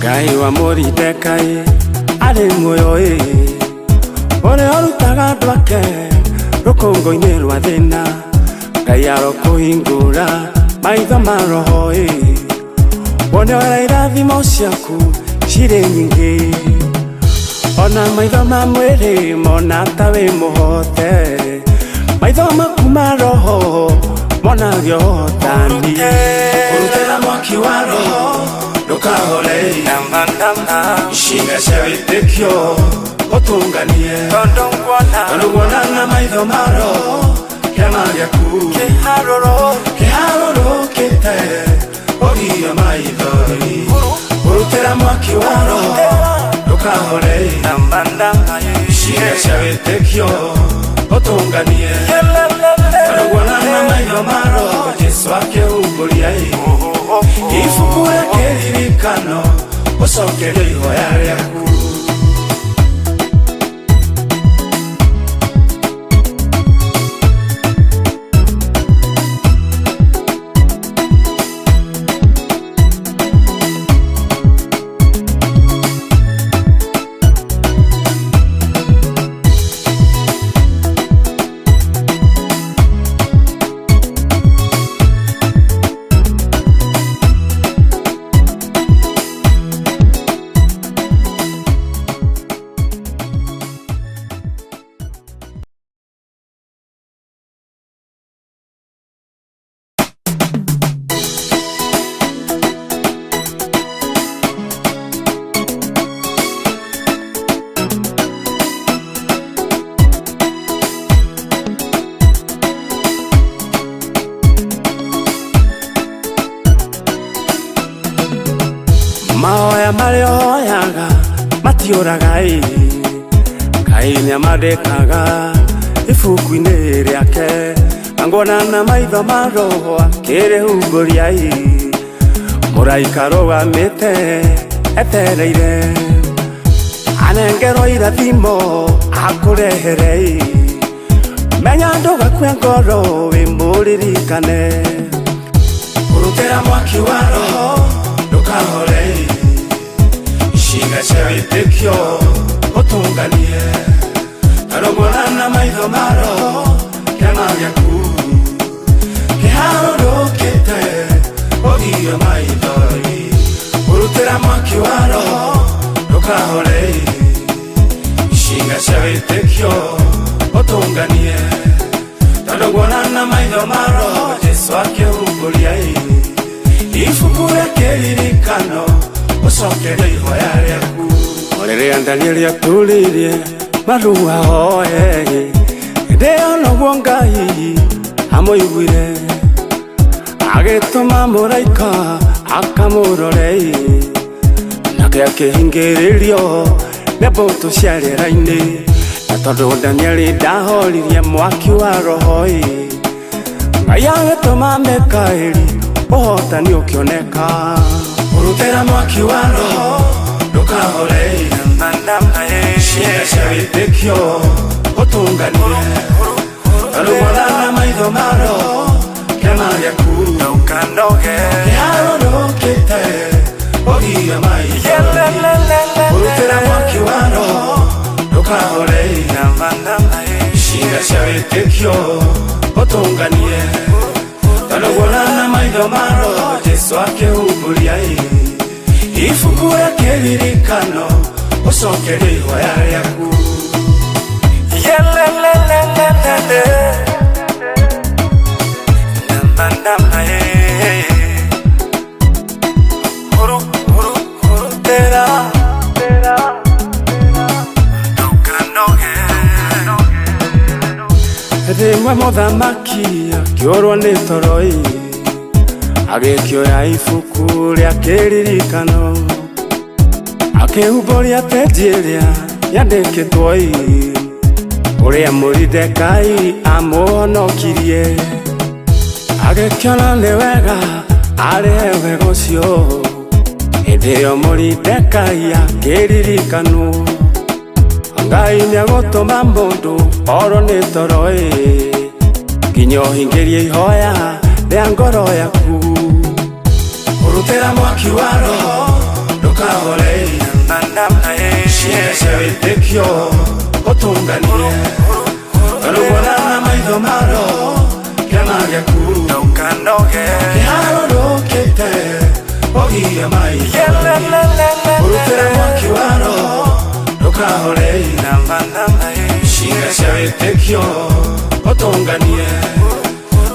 Ngai wa Moridekai ari muoyo ore orutaga andũ ake rũkũngũ-inĩ rwa thĩna. Ngai arokũhingũra maitho ma roho wone ũrĩa irathimo ciaku cirĩ nyingĩ, ona maitho ma mwĩrĩ mona ta wĩ mũhote, maitho maku ma roho monagio ũhotani. Ũrutĩra mwaki wa roho ndũkahore, ciĩga cia wĩtĩkio ũtũnganie, tondũ nguona na maitho ma roho kĩama gĩaku kĩharũrũkĩte ũgia maithori. Ũrutĩra mwaki wa roho ndũkahore, ciĩga cia wĩtĩkio ũtũnganie, tondũ nguona na maitho ma roho Jesũ akĩhumbũria ibuku rĩa kĩririkano ũcokerio ihoya rĩaku. Mahoya marĩa ũhoyaga matiũraga Ngai nĩamandĩkaga ibuku-inĩ rĩake, na nguona na maitho ma roho akĩrĩhumbũria mũraika arũgamĩte etereire anengerwo irathimo akũrehere. Menya ndũgakue ngoro wĩmũririkane, ũrutĩra mwaki wa roho ndũkahore, ciĩga cia wĩtĩkio ũtũnganie, tondũ nguona na maitho ma roho kĩama gĩaku kĩharũrũkĩte ũgia maithori. Ũrutĩra mwaki wa roho ndũkahore, ciĩga cia wĩtĩkio ũtũnganie, tondũ nguona na maitho ma roho Jesũ akĩhumbũria ibuku rĩa kĩririkano ũcokerio ihoya rĩaku. Rĩrĩa Danieli atũrĩrie marua hoye, hĩndĩ ĩyo noguo Ngai amũiguire, agĩtũma mũraika akamũrore, nake akĩhingĩrĩrio nĩ mbũtũ cia rĩera-inĩ. Na tondũ Danieli ndahoririe mwaki wa roho, Ngai agĩtũma Mikaeli ũhotani ũkĩoneka. Ũrutĩra mwaki wa roho ndũkahore, ciĩga cia wĩtĩkio ũtũnganie, tondũ nguona na maitho ma roho kĩama gĩaku kĩharũrũkĩte ũgia maithori. Ũrutĩra mwaki wa roho ndũkahore, ciĩga cia wĩtĩkio ũtũnganie, tondũ nguona na maitho ma roho Jesũ akĩhumbũria ibuku rĩa kĩririkano ũcokerio ihoya rĩaku. Rĩmwe mũthamaki akĩũrwo nĩ toro, agĩkĩoya ibuku rĩa kĩririkano akĩhumbũria peji ĩrĩa yandĩkĩtwo ũrĩa Moridekai amũhonokirie. Agĩkĩona nĩ wega arĩhe wega ũcio, hĩndĩ ĩyo Moridekai akĩririkanwo. Ngai nĩagũtũma mũndũ orwo nĩ toro, nginya ũhingĩrie ihoya rĩa ngoro yaku. Ũrutĩra mwaki wa roho ndukahore ciĩga cia wĩtĩkio ũtũnganie ũrũgona na maitho maro kĩama gĩaku kĩharũrũkĩte ũgiria maitho ũrutĩre mwaki waro ndukahore ciĩga cia wĩtĩkio ũtũnganie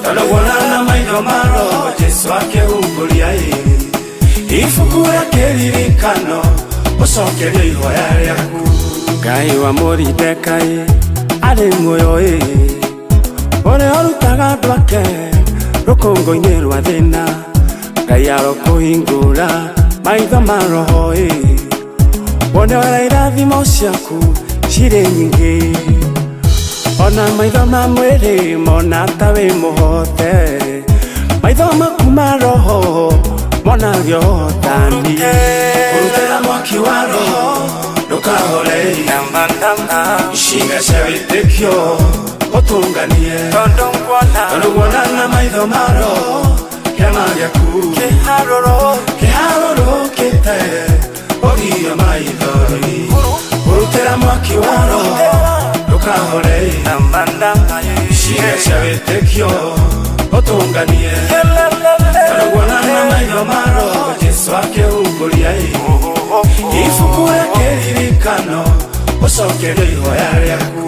ũrũgona na maitho maro Jesu akĩhungũria ibuku rĩa kĩririkano ũcokerie ihoya rĩaku Ngai wa Moridekai arĩ muoyo ũrĩa ũrutaga andũ ake rũkũngũ-inĩ rwa thĩna Ngai arokũhingũra maitho ma roho wone wera irathimo ciaku cirĩ nyingĩ ona maitho ma mwĩrĩ mona ta wĩ mũhote maitho maku ma roho mona gĩotani ũrutĩra mwaki wa roho ndũkahore ciĩga cia wĩtĩkio ũtũnganie tondũ nguona na maitho ma roho kĩama gĩaku kĩharũrũkĩte ũgiria maithori ũrutĩra mwaki wa roho ndũkahore ciĩga cia wĩtĩkio ũtũnganie tondũ nguona na maitho ma roho Jesu akĩhungũria ibuku rĩa kĩririkano ũcokerie ihoya rĩaku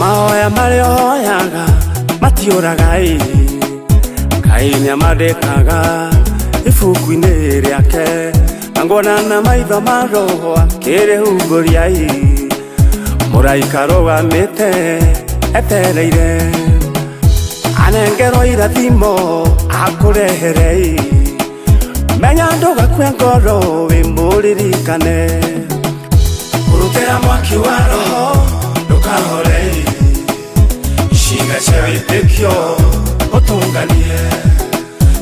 mahoya marĩa ũhoyaga matiũraga Ngai nĩamandĩkaga ibuku-inĩ rĩake nguona na maitho ma roho akĩrĩhungũria mũraika arũgamĩte etereire anengerwo irathimo akũrehere menya ndũgakue ngoro wĩmũririkane ũrutĩra mwaki wa roho ndũkahore ciĩga cia wĩtĩkio ũtũnganie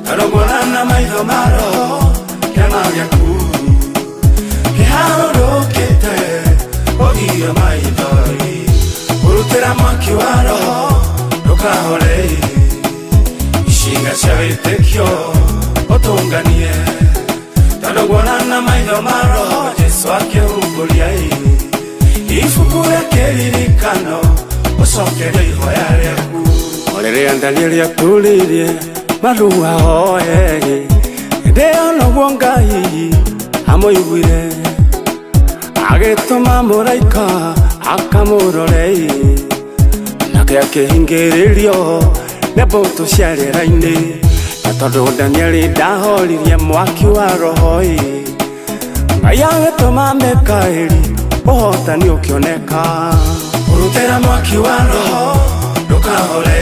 tondũ nguona na maitho ma roho kĩama gĩaku kĩharũrũkĩte ũgiria maithori ũrutĩra mwaki wa roho ndũkahore ciĩga cia wĩtĩkio ũtũnganie tondũ nguona na maitho ma roho Jesu akĩhungũria ibuku rĩa kĩririkano ũcokerie ihoya rĩaku rĩrĩa Danieli atũrĩrie maru ahoe hĩndĩ ĩyo noguo Ngai amũiguire agĩtũma mũraika akamũrore nake akĩhingĩrĩrio nĩ mbũtũ cia rĩera-inĩ na tondũ Danieli ndahoririe mwaki wa roho Ngai agĩtũma Mikaeli ũhotani ũkĩoneka ũrutĩra mwaki wa roho ndũkahore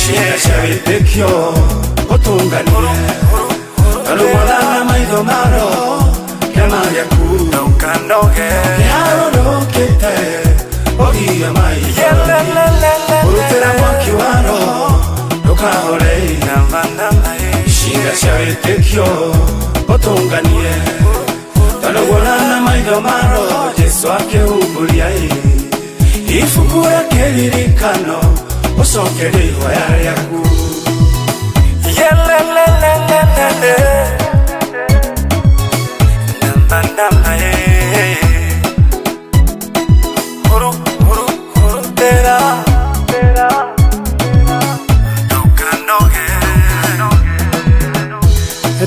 ciĩga cia wĩtĩkio ũtũnganie tondũ nguona na maitho ma roho kĩama gĩaku kĩharũrũkĩte ũgiria maithori ũrutĩra mwaki wa roho ndũkahore ciĩga cia wĩtĩkio ũtũnganie tondũ nguona na maitho ma roho Jesu akĩhungũria ibuku rĩa kĩririkano ũcokerie ihoya rĩaku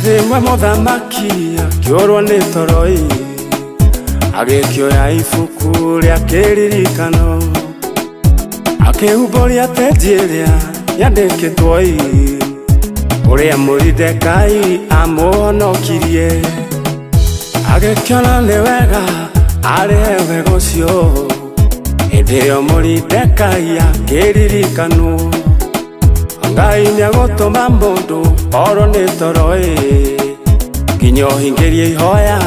rĩmwe mũthamaki akĩũrwo nĩ toro agĩkĩoya ibuku rĩa kĩririkano akĩhumbũria peji ĩrĩa yandĩkĩtwo ũrĩa Moridekai amũhonokirie agĩkĩona nĩ wega arĩhe wega ũcio hĩndĩ ĩyo Moridekai akĩririkanwo Ngai nĩagũtũma mũndũ orwo nĩ toro nginya ũhingĩrie ihoya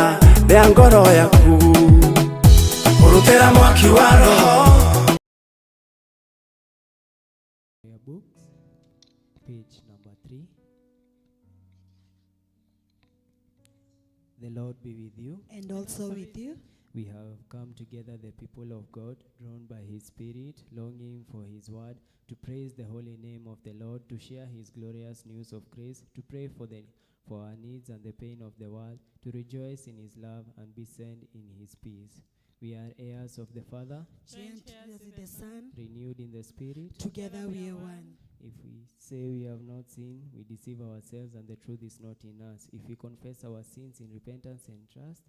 rĩa ngoro yaku ũrutĩra mwaki wa roho. Page number 3. The Lord be with you. And also with you. We have come together, the people of God, drawn by His Spirit, longing for His word, to praise the holy name of the Lord, to share His glorious news of grace, to pray for our needs and the pain of the world, to rejoice in His love and be sent in His peace. We are heirs of the Father, joined with the Son, renewed in the Spirit. Together we are one. If we say we have not sinned, we deceive ourselves and the truth is not in us. If we confess our sins in repentance and trust,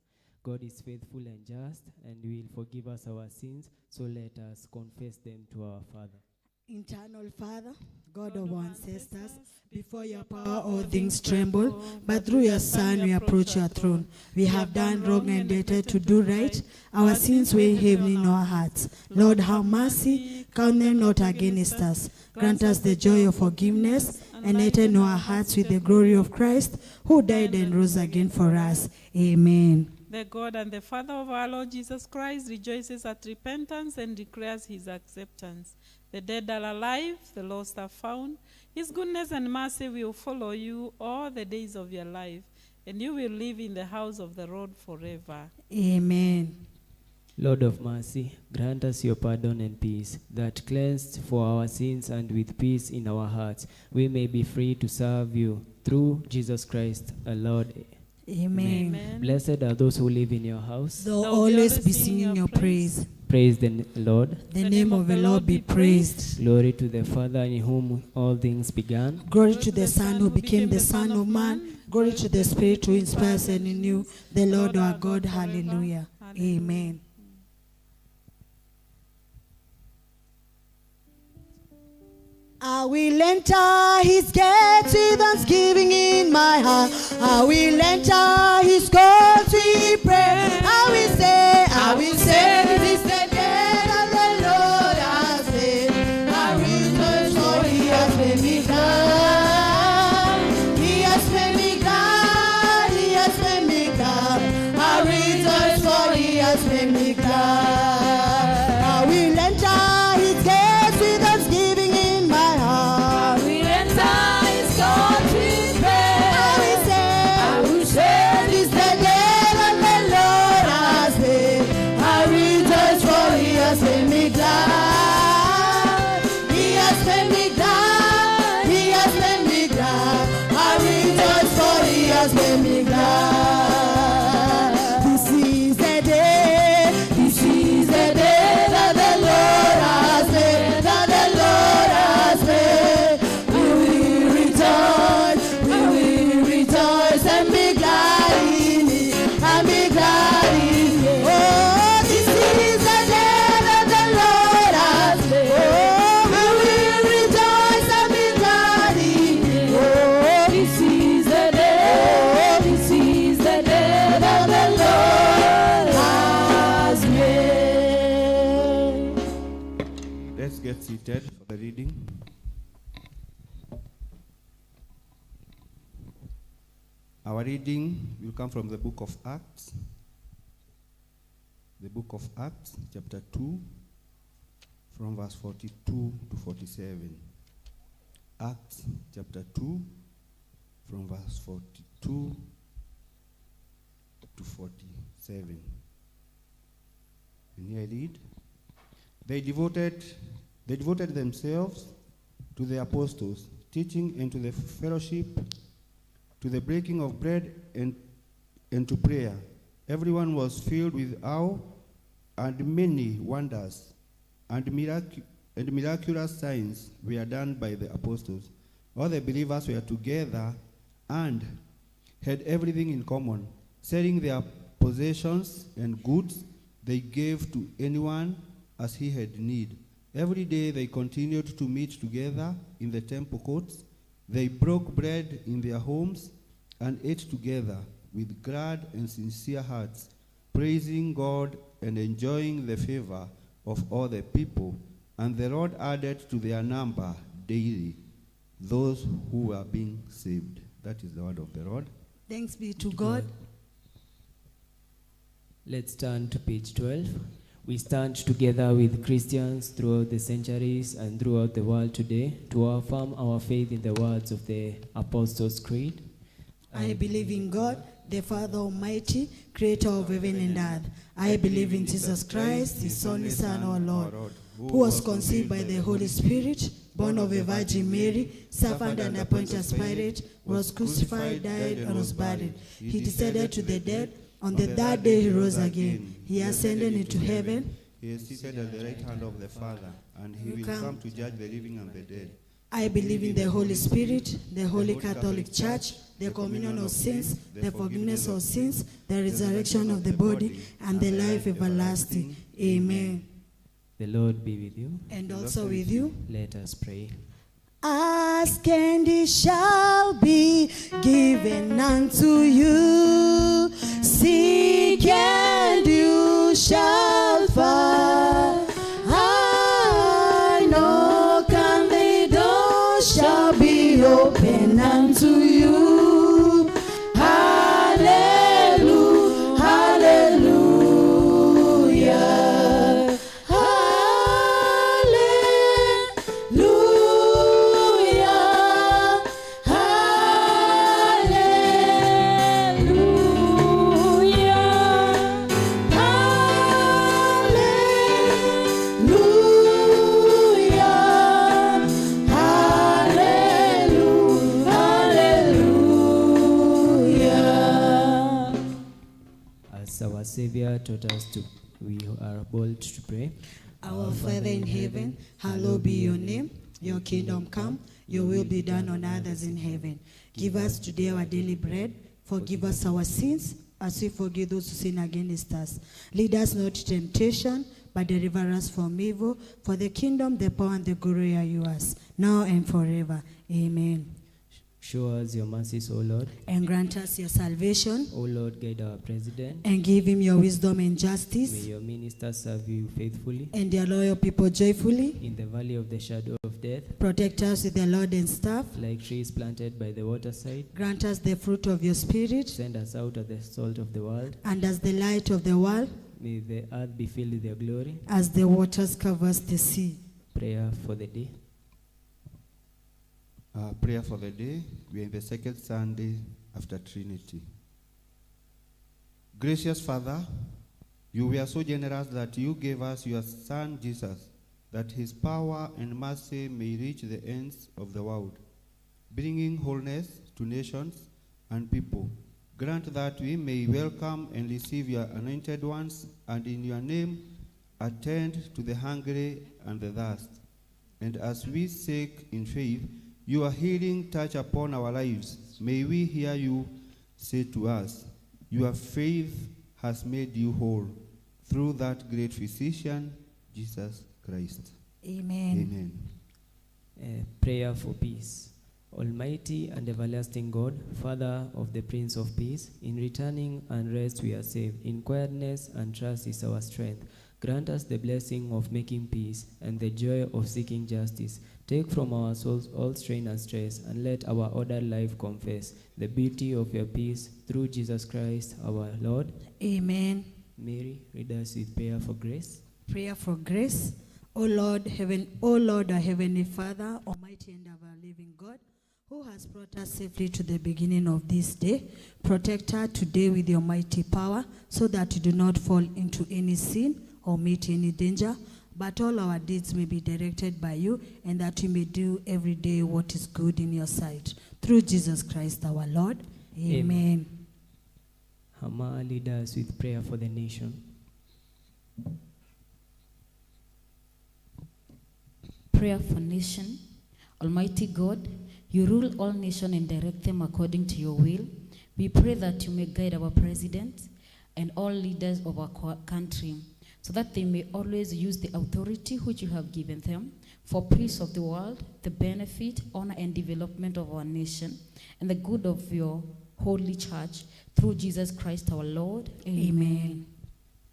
God is faithful and just and will forgive us our sins. So let us confess them to our Father. Eternal Father, God of our ancestors, before your power all things tremble, but through your Son we approach your throne. We have done wrong and dared to do right. Our sins weigh heavily in our hearts. Lord, have mercy, count them not against us. Grant us the joy of forgiveness, and lighten our hearts with the glory of Christ, who died and rose again for us. Amen. The God and the Father of our Lord Jesus Christ rejoices at repentance and declares his acceptance. The dead are alive, the lost are found. His goodness and mercy will follow you all the days of your life, and you will live in the house of the Lord forever. Amen. Lord of mercy, grant us your pardon and peace, that cleansed for our sins and with peace in our hearts, we may be free to serve you through Jesus Christ, our Lord. Amen. Amen. Blessed are those who live in your house. They'll always be singing your praise. Praise the Lord. The name of the Lord be praised. Glory to the Father in whom all things began. Glory to the Son who became the Son of Man. Glory to the Spirit who inspires and renews. The Lord our God. Hallelujah. Amen. I will enter his gates with thanksgiving in my heart. I will enter his courts with prayer. I will say, this is the day that the Lord has made. I will rejoice, for he has made me glad. He has made me glad. He has made me glad. I rejoice, for he has made me glad. I will enter his gates with thanksgiving in my heart. I will enter his courts with prayer. I will say, this is the day that the Lord has made. I rejoice, for he has made me glad. He has made me glad. He has made me glad. I rejoice, for he has made me glad. This is the day. This is the day that the Lord has made. That the Lord has made. We will rejoice. We will rejoice and be glad in it. And be glad in it. Oh, this is the day that the Lord has made. Oh, we will rejoice and be glad in it. Oh, this is the day. This is the day that the Lord has made. Let's get seated for the reading. Our reading will come from the book of Acts. The book of Acts, chapter 2, from verse 42 to 47. Acts, chapter 2, from verse 42 to 47. And here I read. They devoted themselves to the apostles' teaching and to the fellowship, to the breaking of bread and to prayer. Everyone was filled with awe, and many wonders and miraculous signs were done by the apostles. All the believers were together and had everything in common, selling their possessions and goods they gave to anyone as he had need. Every day they continued to meet together in the temple courts. They broke bread in their homes and ate together with glad and sincere hearts, praising God and enjoying the favor of all the people. And the Lord added to their number daily those who were being saved. That is the word of the Lord. Thanks be to God. Let's turn to page 12. We stand together with Christians throughout the centuries and throughout the world today to affirm our faith in the words of the Apostles' Creed. I believe in God, the Father Almighty, creator of heaven and earth. I believe in Jesus Christ, his only Son, our Lord, who was conceived by the Holy Spirit, born of a Virgin Mary, suffered under Pontius Pilate, was crucified, died, and was buried. He descended to the dead. On the third day he rose again. He ascended into heaven. He is seated at the right hand of the Father, and he will come to judge the living and the dead. I believe in the Holy Spirit, the Holy Catholic Church, the communion of sins, the forgiveness of sins, the resurrection of the body, and the life everlasting. Amen. The Lord be with you. And also with you. Let us pray. Ask and it shall be given unto you. Seek and you shall find. Knock and the door shall be open unto you. Hallelujah, hallelujah, Our Savior taught us to, we are bold to pray. Our Father in heaven, hallowed be your name. Your kingdom come, your will be done on earth as in heaven. Give us today our daily bread. Forgive us our sins, as we forgive those who sin against us. Lead us not to temptation, but deliver us from evil. For the kingdom, the power, and the glory are yours, now and forever. Amen. Show us your mercies, O Lord. And grant us your salvation. O Lord, guide our president. And give him your wisdom and justice. May your ministers serve you faithfully. And their loyal people joyfully. In the valley of the shadow of death, protect us with the Lord and staff. like trees planted by the waterside. Grant us the fruit of your Spirit. Send us out as the salt of the world. And as the light of the world. May the earth be filled with your glory. As the waters covers the sea. Prayer for the day. Prayer for the day. We are in the second Sunday after Trinity. Gracious Father, you were so generous that you gave us your Son Jesus, that his power and mercy may reach the ends of the world, bringing wholeness to nations and people. Grant that we may welcome and receive your anointed ones, and in your name attend to the hungry and the thirst. And as we seek in faith your healing touch upon our lives, may we hear you say to us, your faith has made you whole, through that great physician, Jesus Christ. Amen. Amen. Prayer for peace. Almighty and everlasting God, Father of the Prince of Peace, in returning and rest we are saved. In quietness and trust is our strength. Grant us the blessing of making peace and the joy of seeking justice. Take from our souls all strain and stress, and let our ordered life confess the beauty of your peace through Jesus Christ our Lord. Amen. Mary, read us with prayer for grace. Prayer for grace. O Lord, our heavenly Father, almighty and ever-living God, who has brought us safely to the beginning of this day, protect her today with your mighty power, so that we do not fall into any sin or meet any danger, but all our deeds may be directed by you, and that we may do every day what is good in your sight. Through Jesus Christ our Lord. Amen. Hama, lead us with prayer for the nation. Prayer for nation. Almighty God, you rule all nations and direct them according to your will. We pray that you may guide our president and all leaders of our country, so that they may always use the authority which you have given them for peace of the world, the benefit, honor, and development of our nation, and the good of your holy church, through Jesus Christ our Lord. Amen.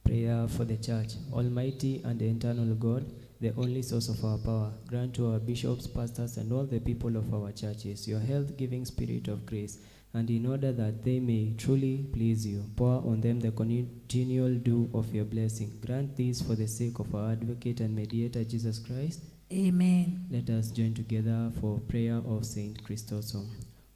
Prayer for the church. Almighty and eternal God, the only source of our power, grant to our bishops, pastors, and all the people of our churches your health-giving spirit of grace, and in order that they may truly please you, pour on them the continual dew of your blessing. Grant this for the sake of our advocate and mediator, Jesus Christ. Amen. Let us join together for prayer of Saint Chrysostom.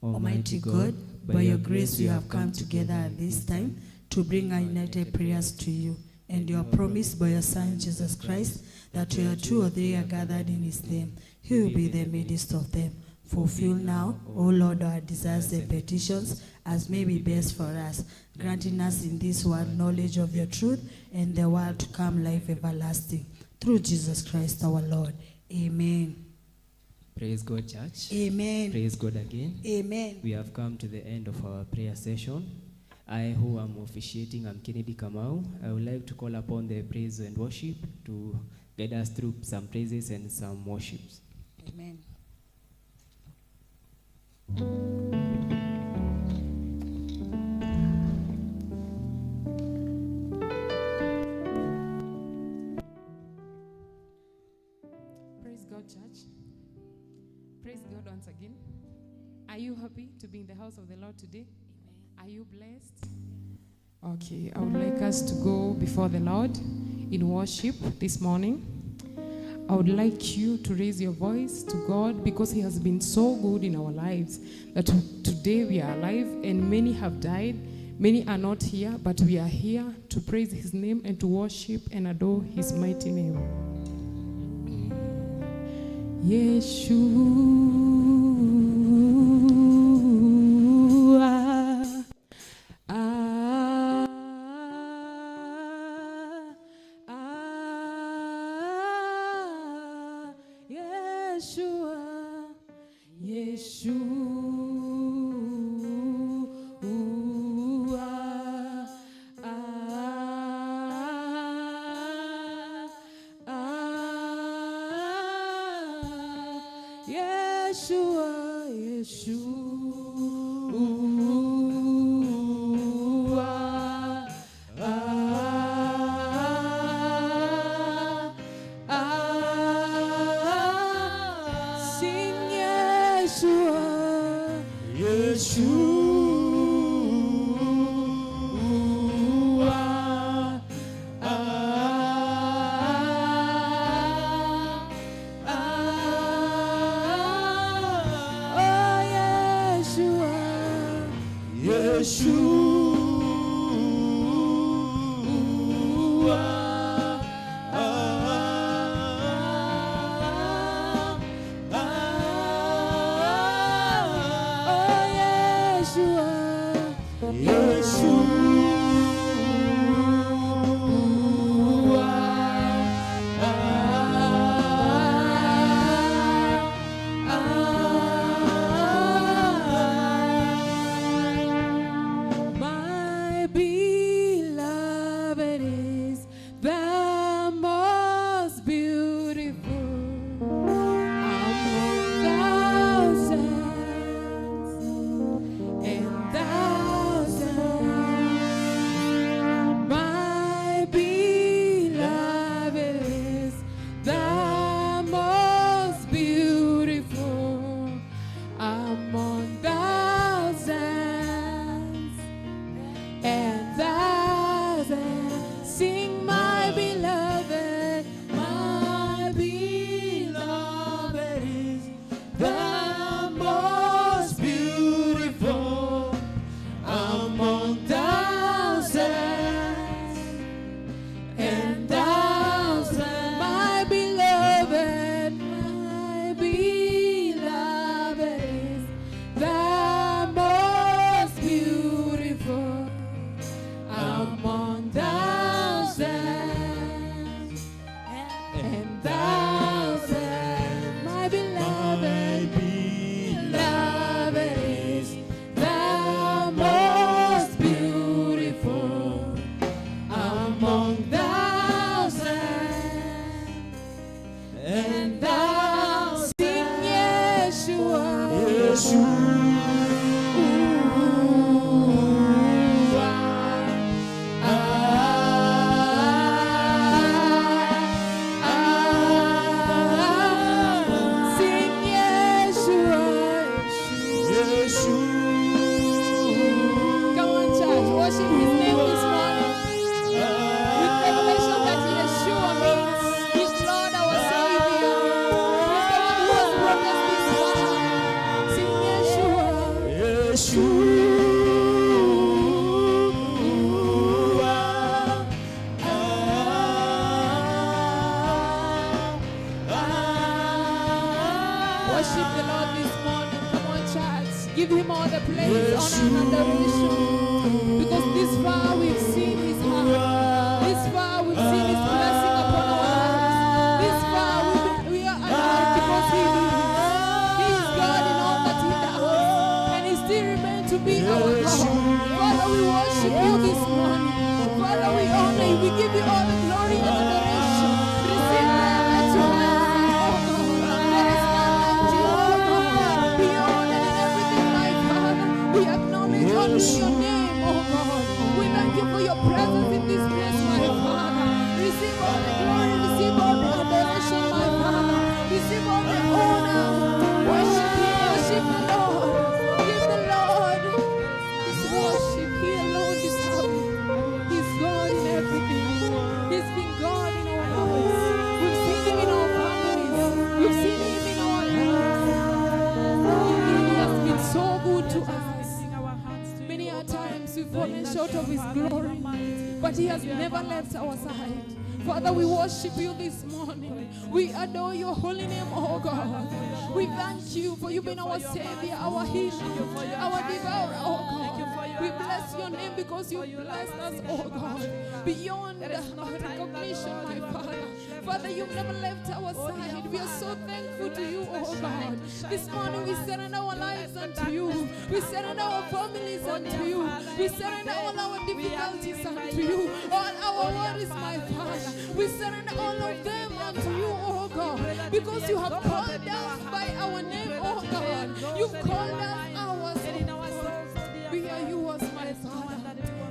Almighty God, by your grace we have come together at this time to bring our united prayers to you, and your promise by your Son Jesus Christ, that where 2 or 3 are gathered in his name, he will be the midst of them. Fulfill now, O Lord, our desires and petitions, as may be best for us, granting us in this world knowledge of your truth, and the world to come life everlasting. Through Jesus Christ our Lord. Amen. Praise God, church. Amen. Praise God again. Amen. We have come to the end of our prayer session. I, who am officiating, I'm Kennedy Kamau. I would like to call upon the praise and worship to guide us through some praises and some worships. Amen. Praise God, church. Praise God once again. Are you happy to be in the house of the Lord today? Are you blessed? Okay, I would like us to go before the Lord in worship this morning. I would like you to raise your voice to God, because he has been so good in our lives that today we are alive, and many have died. Many are not here, but we are here to praise his name and to worship and adore his mighty name. Yeshua, Yeshua, sing Yeshua, worship the Lord this morning. Come on, church. Give him all the praise, honor, and adoration. Because this far we've seen his hand. This far we've seen his blessing upon our lives. This far we are alive because he lives. He is God in all that he does. And he still remains to be our God. Father, we worship you this morning. Father, we honor you. We give you all the glory and adoration. Receive them at your hands, oh God. There is none like you, oh God. Be honored in everything, my Father. We acknowledge only your name, oh God. We thank you for your presence in this place, my Father. Receive all the glory, receive all the adoration, my Father. Receive all the honor. Worship him, worship the Lord. Give the Lord his worship. He alone deserves it. He's God in everything. He's been God in our lives. We've seen him in our families. We've seen him in our lives. He has been so good to us. Many a times we've fallen short of his glory, but he has never left our side. Father, we worship you this morning. We adore your holy name, oh God. We thank you for you being our Savior, our healer, our devourer, oh God. We bless your name because you blessed us, oh God, beyond our recognition, my Father. Father, you've never left our side. We are so thankful to you, oh God. This morning we surrender our lives unto you. We surrender our families unto you. We surrender all our difficulties unto you. All our worries, my Father. We surrender all of them unto you, oh God. Because you have called us by our name, oh God. You've called us ours, oh God. We are yours, my Father.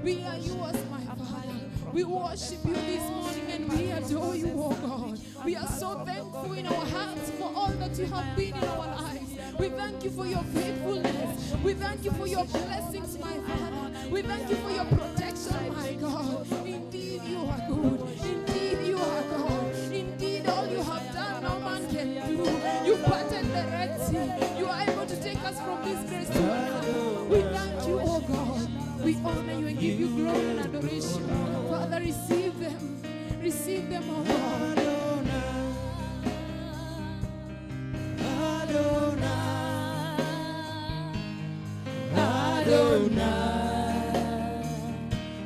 We are yours, my Father. We worship you this morning and we adore you, oh God. We are so thankful in our hearts for all that you have been in our lives. We thank you for your faithfulness. We thank you for your blessings, my Father. We thank you for your protection, my God. Indeed, you are good. Indeed, you are God. Indeed, all you have done, no man can do. You parted the Red Sea. You are able to take us from this grace to another. We thank you, oh God. We honor you and give you glory and adoration. Father, receive them. Receive them, oh God.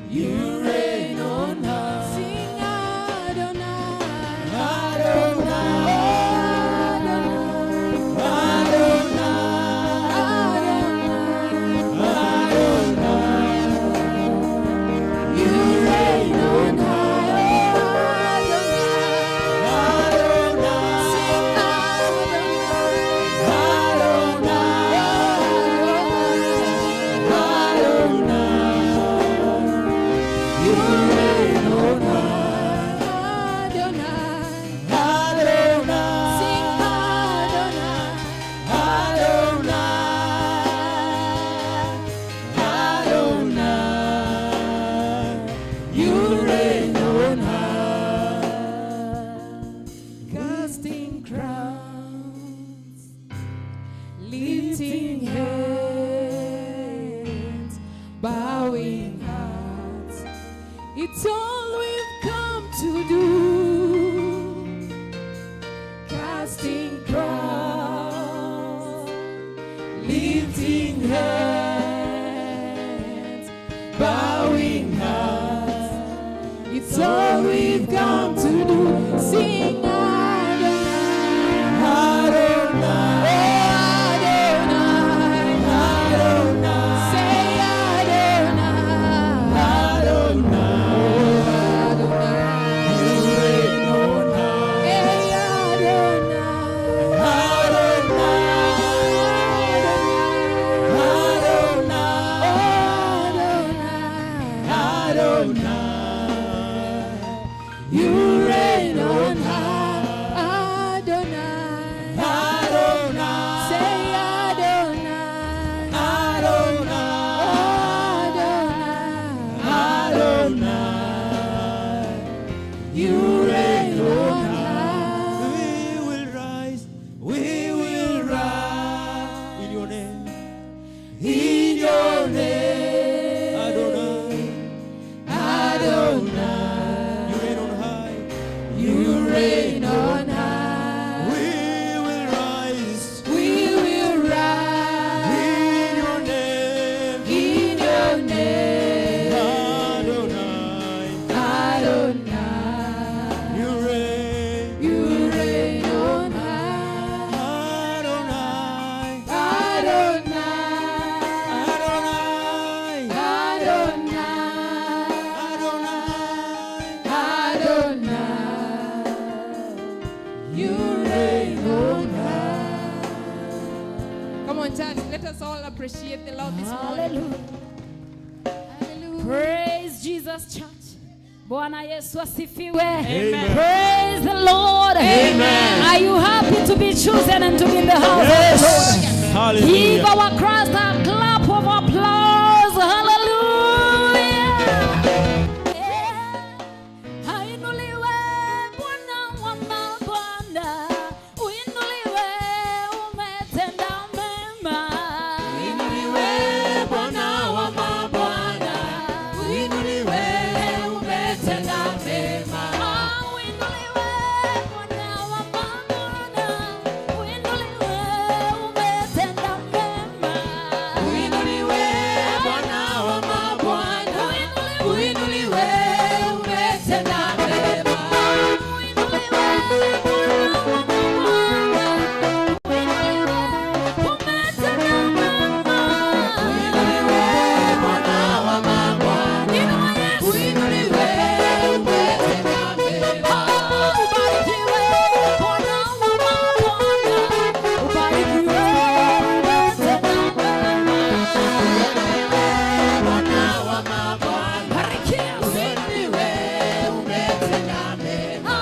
You reign on high. Sing Adonai. You reign on high. It's all we've come to do, casting crowns, lifting hands, bowing hearts. It's all we've come to do. Sing we all appreciate the Lord this morning. Hallelujah. Praise Jesus, church. Bwana Yesu asifiwe. Amen. Praise the Lord. Amen. Are you happy to be chosen and to be in the house of the Lord? Hallelujah. Give our Christ a clap of applause. Hallelujah. Hainuliwe Bwana wa mabwana. Uinuliwe umetenda mema. Uinuliwe Bwana wa mabwana. Uinuliwe umetenda mema. Uinuliwe Bwana wa mabwana. Uinuliwe umetenda mema. Uinuliwe Bwana wa mabwana. Uinuliwe umetenda mema. Uinuliwe Bwana wa mabwana. Uinuliwe umetenda mema. Ubarikiwe Bwana wa mabwana. Ubarikiwe umetenda mema. Bwana wa mabwana. Barikiwe umetenda mema.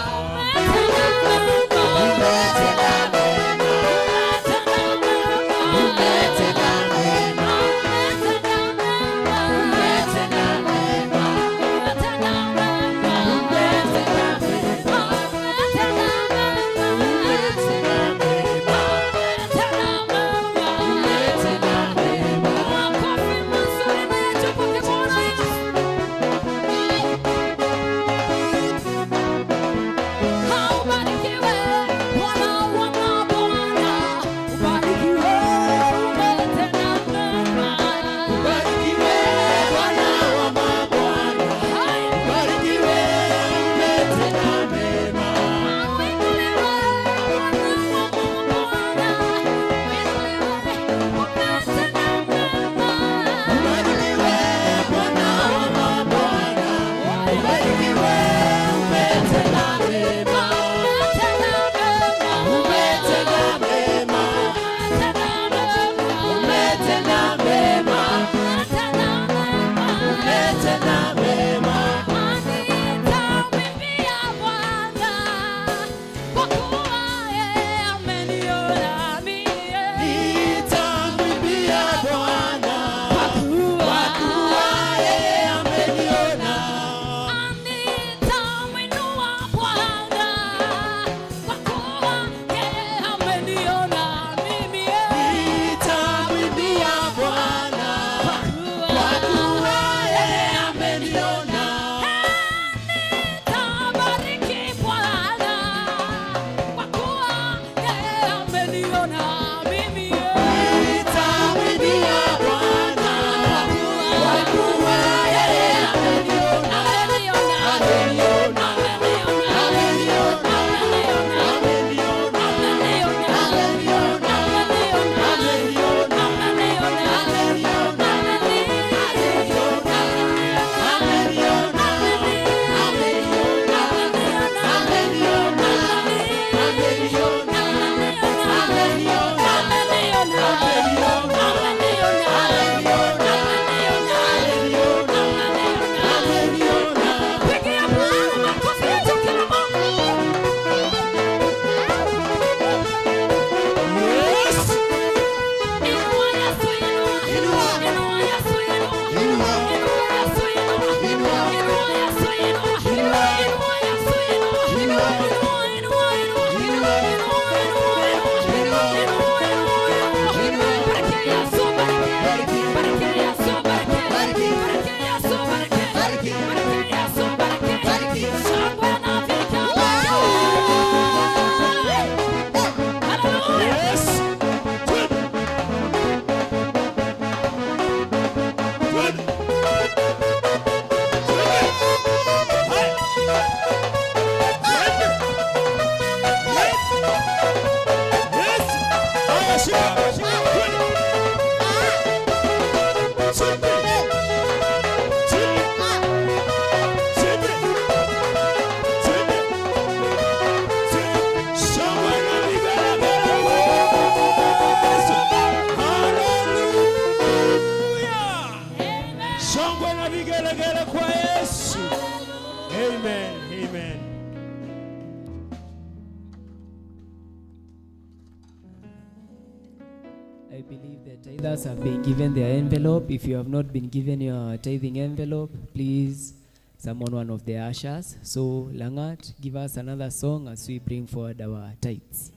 I believe the tithers have been given their envelope. If you have not been given your tithing envelope, please summon one of the ushers. So Langat, give us another song as we bring forward our tithes.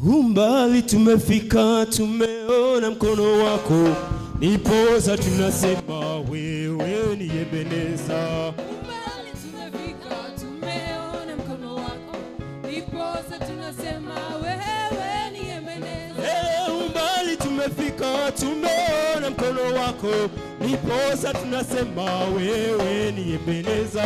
Umbali tumefika, tumeona mkono wako, niposa tunasema wewe ni Ebeneza. Umbali tumefika, tumeona mkono wako, niposa tunasema wewe ni Ebeneza. Umbali tumefika, tumeona mkono wako, niposa tunasema wewe ni Ebeneza.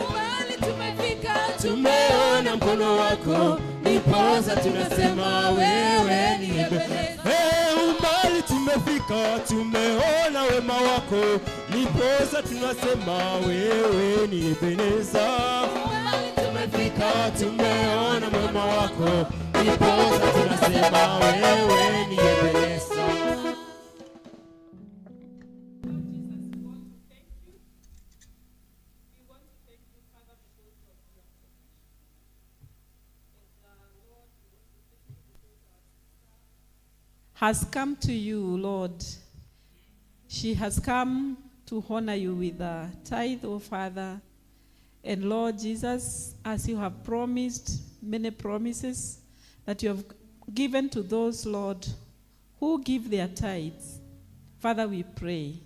Umbali tumefika, Tumeona mkono wako, niposa tunasema wewe ni Ebeneza. Umbali tumefika, tumeona wema wako, niposa tunasema wewe ni Ebeneza. Umbali Tumefika, tumeona wema wako, niposa tunasema wewe ni Ebeneza. Has come to you, Lord. She has come to honor you with a tithe, O Father. And Lord Jesus, as you have promised many promises that you have given to those, Lord, who give their tithes, Father, we pray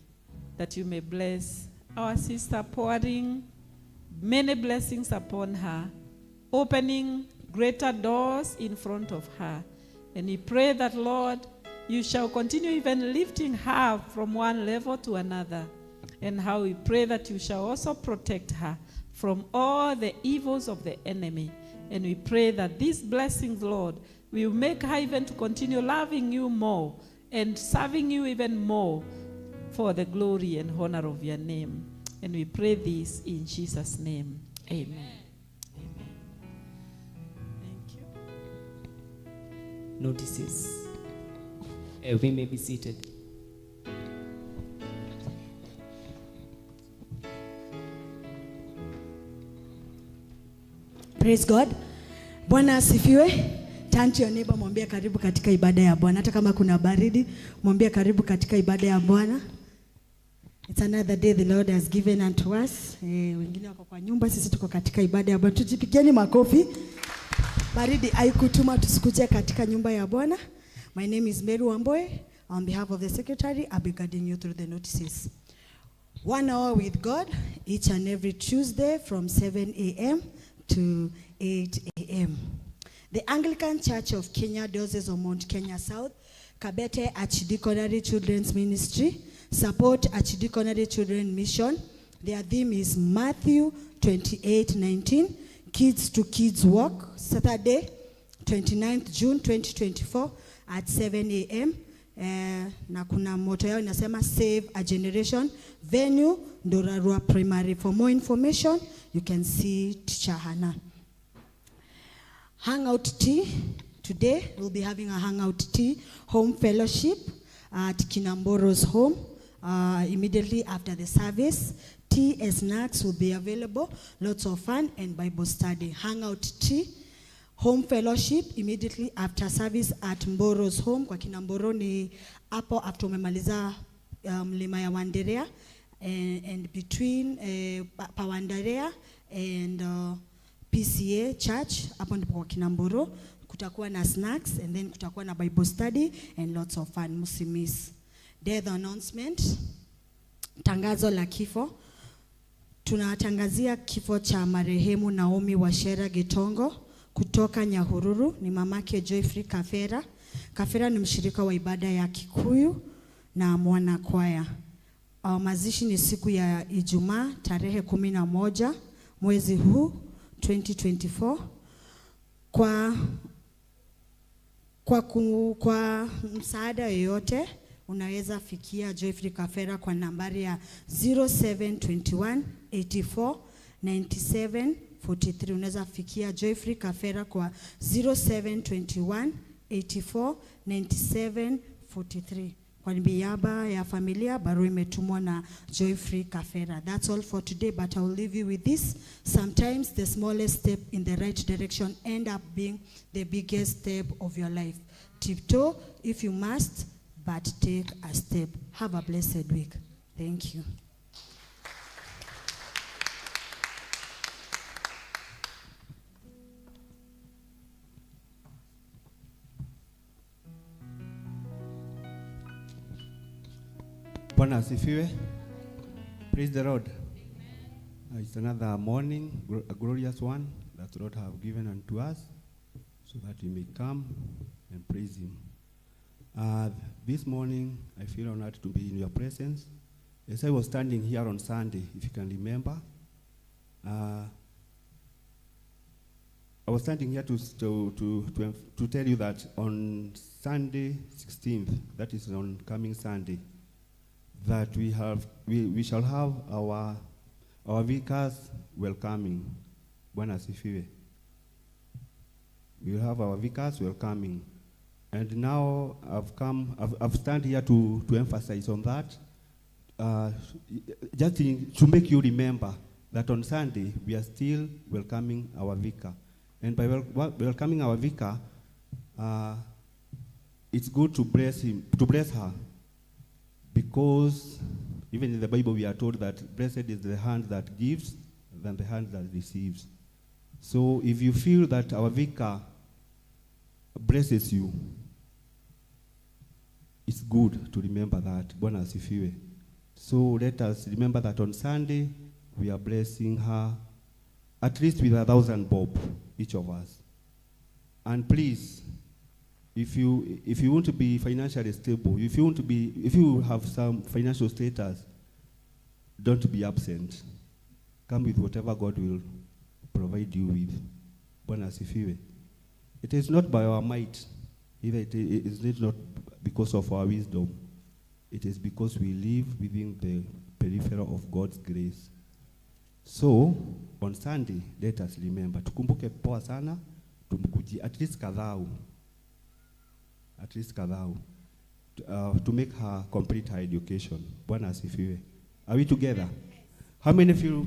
that you may bless our sister, pouring many blessings upon her, opening greater doors in front of her. And we pray that, Lord, you shall continue even lifting her from one level to another. And how we pray that you shall also protect her from all the evils of the enemy. And we pray that these blessings, Lord, will make her even to continue loving you more and serving you even more for the glory and honor of your name. And we pray this in Jesus' name. Amen. Amen. Thank you. Notices. We may be seated. Praise God. Bwana asifiwe. Turn to your neighbor, mwambie karibu katika ibada ya Bwana. Hata kama kuna baridi, mwambie karibu katika ibada ya Bwana. It's another day the Lord has given unto us. Wengine wako kwa nyumba, sisi tuko katika ibada ya Bwana. Tujipigieni makofi. Baridi haikutuma tusikuje katika nyumba ya Bwana. My name is Mary Wamboe. On behalf of the secretary, I'll be guiding you through the notices. 1 hour with God each and every Tuesday from 7 a.m. to 8 a.m. The Anglican Church of Kenya, Diocese of Mount Kenya South, Kabete Archdeaconry Children's Ministry, support Archdeaconry Children Mission. Their theme is Matthew 28:19, Kids to Kids Walk, Saturday, 29th June 2024 at 7 a.m. Na kuna moto yao inasema Save a Generation. Venue, Ndorarua Primary. For more information, you can see Teacher Hannah. Hangout tea. Today, we'll be having a hangout tea home fellowship at Kinamboro's home immediately after the service. Tea and snacks will be available. Lots of fun and Bible study. Hangout tea. Home fellowship immediately after service at Mboro's home. Kwa Kinamboro ni hapo after umemaliza mlima ya Wanderea and between Pawanderea and PCA Church hapo ndipo kwa Kinamboro. Kutakuwa na snacks and then kutakuwa na Bible study and lots of fun. Musimiss. Death announcement. Tangazo la kifo. Tunatangazia kifo cha marehemu Naomi Wachera Gitongo kutoka Nyahururu, ni mamake Joyfrey Kafera. Kafera ni mshirika wa ibada ya Kikuyu na mwana kwaya. Mazishi ni siku ya Ijumaa tarehe 11 mwezi huu 2024. Kwa msaada yoyote unaweza fikia Joyfrey Kafera kwa nambari ya 0721 84 97 43. Unaweza fikia Joyfrey Kafera kwa 0721 84 97 43. Kwa niaba ya familia, barua imetumwa na Joyfrey Kafera. That's all for today, but I will leave you with this. Sometimes the smallest step in the right direction end up being the biggest step of your life. Tiptoe if you must, but take a step. Have a blessed week. Thank you. Bwana asifiwe. Praise the Lord. It's another morning, a glorious one that the Lord have given unto us, so that we may come and praise Him. This morning, I feel honored to be in your presence. As I was standing here on Sunday, if you can remember, I was standing here to tell you that on Sunday 16th, that is on coming Sunday, that we shall have our vicars welcoming. Bwana asifiwe. We will have our vicars welcoming. And now I've stand here to emphasize on that, just to make you remember that on Sunday we are still welcoming our vicar. And by welcoming our vicar, it's good to bless her, because even in the Bible we are told that blessed is the hand that gives than the hand that receives. So if you feel that our vicar blesses you, it's good to remember that. Bwana asifiwe. So let us remember that on Sunday we are blessing her at least with 1,000 bob, each of us. And please, if you want to be financially stable, if you have some financial status, don't be absent. Come with whatever God will provide you with. Bwana asifiwe. It is not by our might, either it is not because of our wisdom. It is because we live within the periphery of God's grace. So, on Sunday, let us remember, tukumbuke poa sana, tumkuji at least kadhau, to make her complete her education. Bwana asifiwe. Are we together? How many feel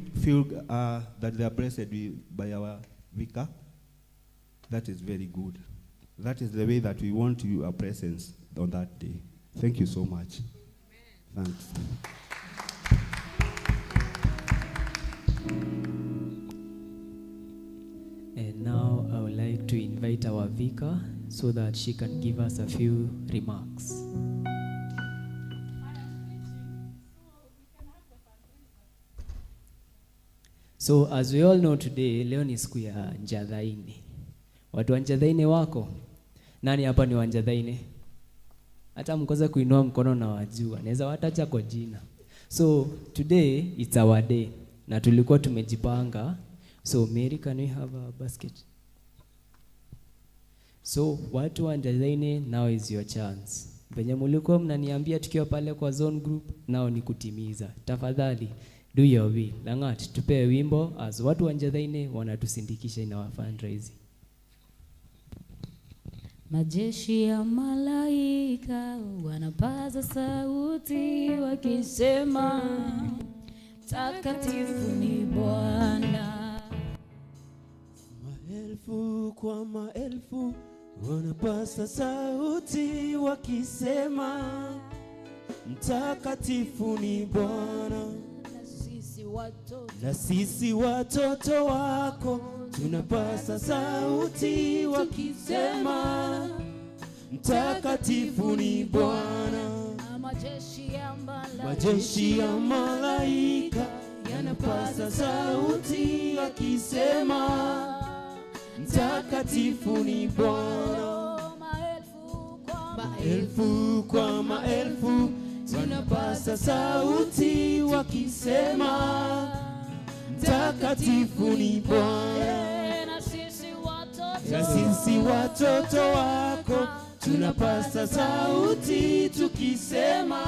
that they are blessed by our vicar? That is very good. That is the way that we want your presence on that day. Thank you so much. Thanks. And now I would like to invite our vicar so that she can give us a few remarks. So as we all know today, leo ni siku ya Njathaini. Watu wa Njathaini wako? Nani hapa ni wa Njathaini? Hata mkoza kuinua mkono na wajua. Naweza watacha kwa jina. So today it's our day. Na tulikuwa tumejipanga. So Mary, can we have a basket? So watu wa Njathaini, now is your chance. Venye mulikuwa mnaniambia tukiwa pale kwa zone group, nao ni kutimiza. Tafadhali do your will. Langat, tupee wimbo as watu wa Njathaini wanatusindikisha in our fundraising. Majeshi ya malaika wanapaza sauti wakisema, takatifu ni Bwana. Maelfu kwa maelfu wanapaza sauti wakisema, mtakatifu ni Bwana. Na sisi watoto wako tunapaza sauti wakisema, mtakatifu ni Bwana. Majeshi ya malaika yanapaza sauti wakisema, mtakatifu ni Bwana. Maelfu kwa maelfu wanapaza sauti wakisema, mtakatifu ni Bwana. Na sisi watoto wako tunapaza sauti tukisema,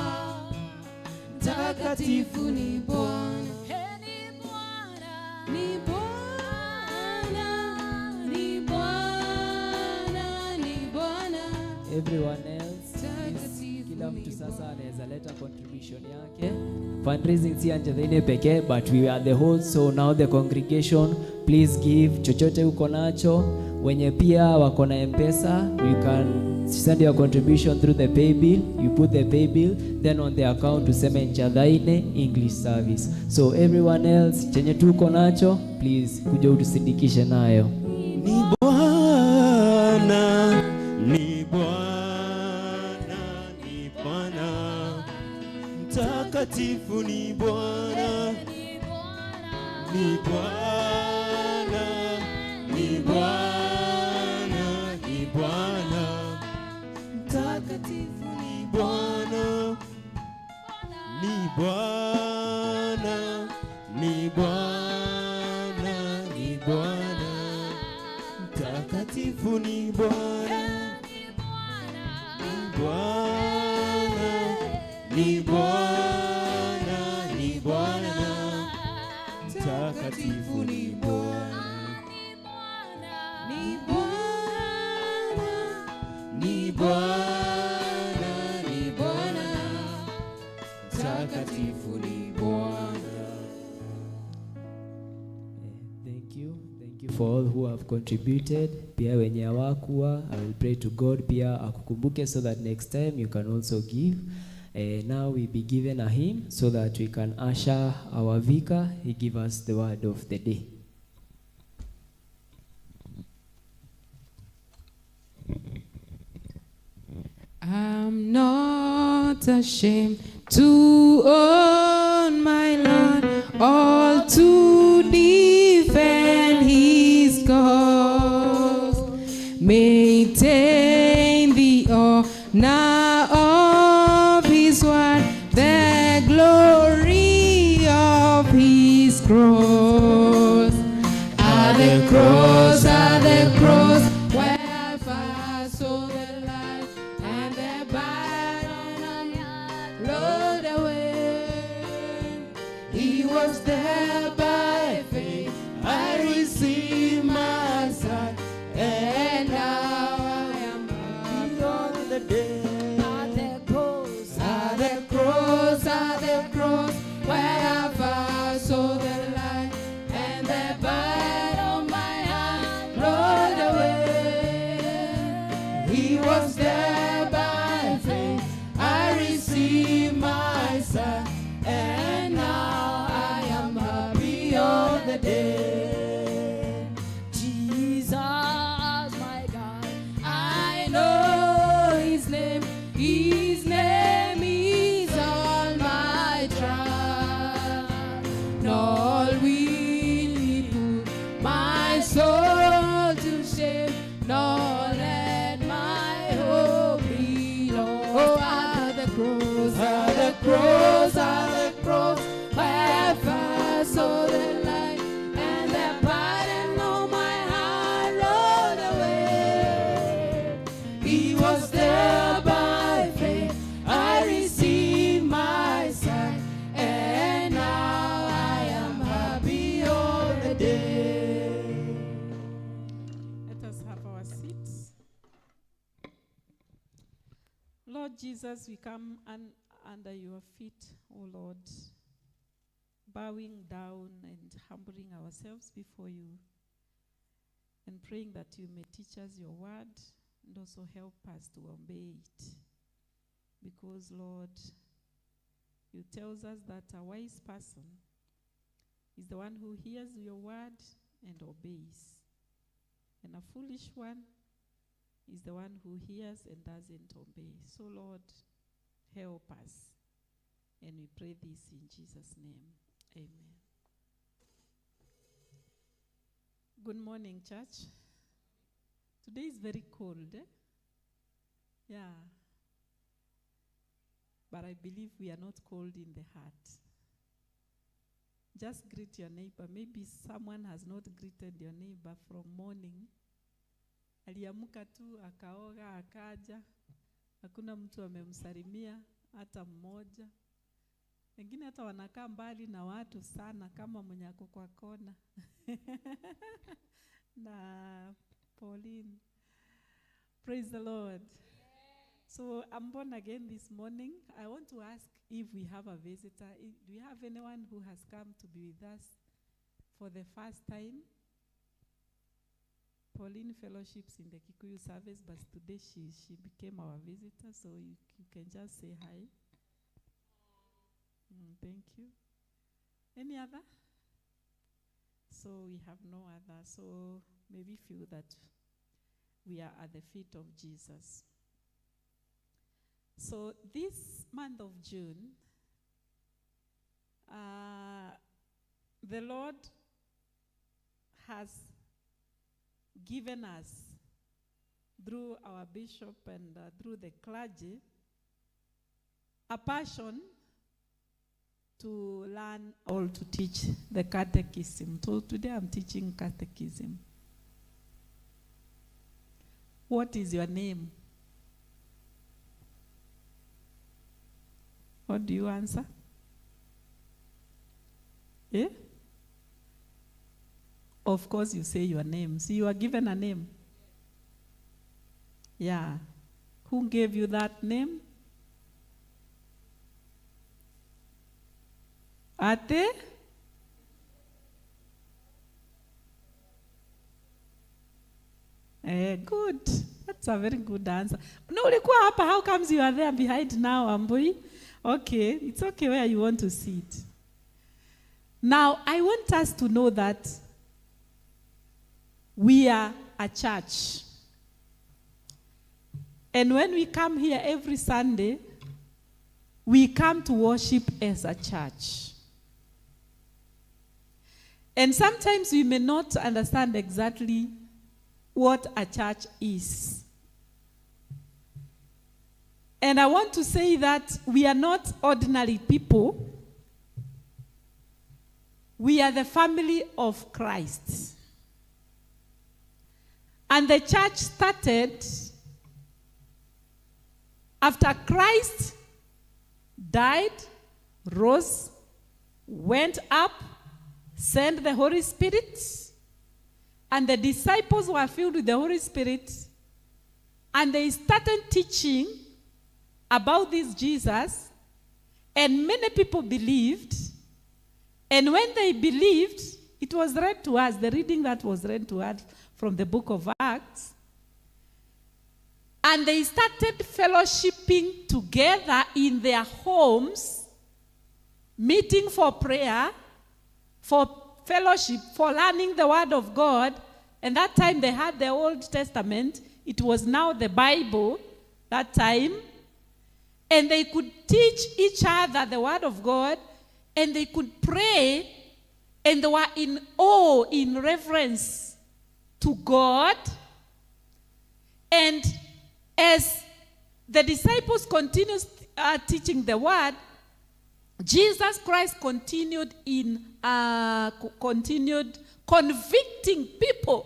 mtakatifu ni Bwana. Ni Bwana, ni Bwana, ni Bwana. Everyone else, kila mtu sasa anaweza leta contribution yake. Fundraising si Anjadhaine pekee, but we are the whole. So now the congregation, please give chochote uko nacho. Wenye pia wako na M-Pesa, you can send your contribution through the pay bill. You put the pay bill, then on the account tuseme Anjadhaine English Service. So everyone else, chenye tu uko nacho, please kuja utusindikishe nayo. Ni Bwana, ni Bwana, ni Bwana, mtakatifu ni Bwana, ni Bwana, ni Bwana, ni Bwana, mtakatifu ni Bwana, ni Bwana, ni Bwana, ni Bwana, mtakatifu ni Bwana, ni Bwana, ni Bwana, ni Bwana, mtakatifu ni Bwana, Ni Bwana, ni Bwana, ni Bwana, mtakatifu ni Bwana. Thank you for all who have contributed. Pia wenye hawakuwa, I will pray to God pia akukumbuke so that next time you can also give. Now we be given a hymn so that we can usher our vicar. He give us the word of the day. I'm not ashamed to own my Lord, all to defend his cause. Maintain the honor of his word, the glory of his cross. At the cross, where I first saw the light and the burden rolled away. He was there by faith. I received my sight, and now I am happy all the day. At the cross, where I first saw the light and the burden on my heart rolled away. He was there by faith. I received my sight, and now I am happy all the day. Jesus, my God, I know his name. His name is all my trust. Nor will he put my soul to shame, nor let my hope be lost. Oh, at the cross, where I first saw the light and the burden on my heart rolled away. He was there by faith. I received my sight, and now I am happy all the day. Let us have our seats. Lord Jesus, we come under your feet, O Lord, bowing down and humbling ourselves before you, and praying that you may teach us your word and also help us to obey it. Because, Lord, you tells us that a wise person is the one who hears your word and obeys, and a foolish one is the one who hears and doesn't obey. So, Lord, help us. And we pray this in Jesus' name. Amen. Good morning, church. Today is very cold, eh? Yeah. But I believe we are not cold in the heart. Just greet your neighbor. Maybe someone has not greeted your neighbor from morning. Aliamuka tu, akaoga, akaja. Hakuna mtu amemsalimia, hata mmoja. Wengine hata wanakaa mbali na watu sana kama mwenye ako kwa kona. Na Pauline. Praise the Lord. So I'm born again this morning. I want to ask if we have a visitor. Do we have anyone who has come to be with us for the first time? Pauline fellowships in the Kikuyu service, but today she became our visitor, so you can just say hi. Thank you. Any other? So we have no other. So maybe feel that we are at the feet of Jesus. So this month of June, the Lord has given us, through our bishop and through the clergy, a passion to learn or to teach the catechism. So today I'm teaching catechism. What is your name? What do you answer? Eh? Of course you say your name. See, you are given a name. Yeah. Who gave you that name? Ate? Good. That's a very good answer. No, how comes you are there behind now, Ambui? Okay, it's okay where you want to sit. Now, I want us to know that we are a church. And when we come here every Sunday, we come to worship as a church. And sometimes we may not understand exactly what a church is. And I want to say that we are not ordinary people. We are the family of Christ. And the church started after Christ died, rose, went up, sent the Holy Spirit, and the disciples were filled with the Holy Spirit, and they started teaching about this Jesus, and many people believed. And when they believed, it was read to us, the reading that was read to us from the book of Acts, and they started fellowshipping together in their homes, meeting for prayer, for fellowship, for learning the word of God. And that time they had the Old Testament. It was now the Bible that time. And they could teach each other the word of God, and they could pray, and they were in awe, in reverence to God. And as the disciples continued teaching the word, Jesus Christ continued convicting people,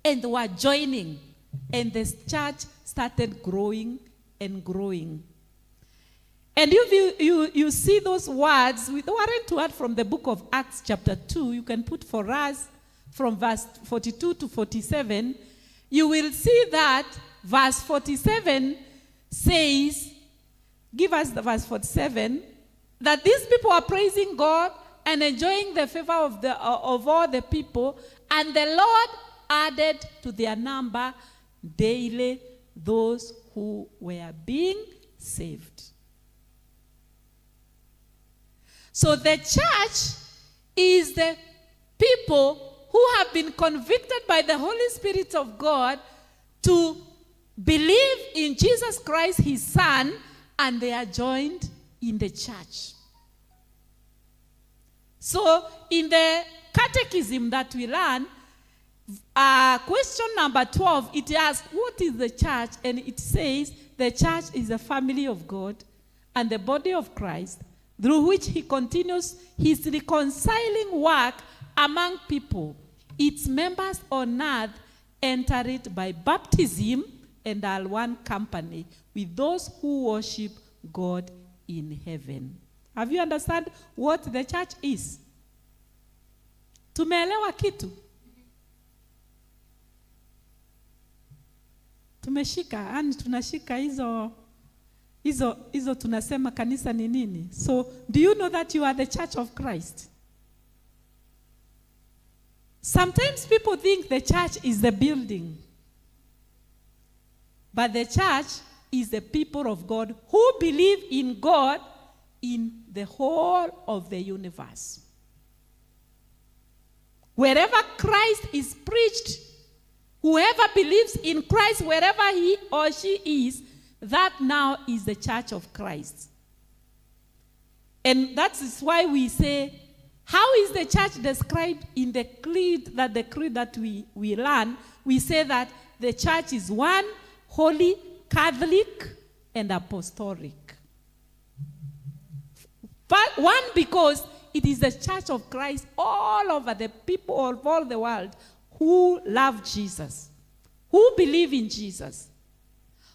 and they were joining, and the church started growing and growing. And if you see those words, we weren't to add from the book of Acts chapter 2, you can put for us from verse 42 to 47, you will see that verse 47 says, give us the verse 47, that these people are praising God and enjoying the favor of all the people, and the Lord added to their number daily those who were being saved. So the church is the people who have been convicted by the Holy Spirit of God to believe in Jesus Christ, his Son, and they are joined in the church. So in the catechism that we learn, question number 12, it asks, what is the church? And it says, the church is the family of God and the body of Christ, through which he continues his reconciling work among people. Its members on earth enter it by baptism and are one company with those who worship God in heaven. Have you understood what the church is? Tumeelewa kitu? Tumeshika, yani tunashika hizo hizo tunasema kanisa ni nini? So, do you know that you are the church of Christ? Sometimes people think the church is the building. But the church is the people of God who believe in God in the whole of the universe. Wherever Christ is preached, whoever believes in Christ, wherever he or she is, that now is the church of Christ. And that is why we say, how is the church described in the creed that we learn? We say that the church is one, holy, Catholic, and apostolic. But one, because it is the church of Christ all over, the people of all the world who love Jesus, who believe in Jesus.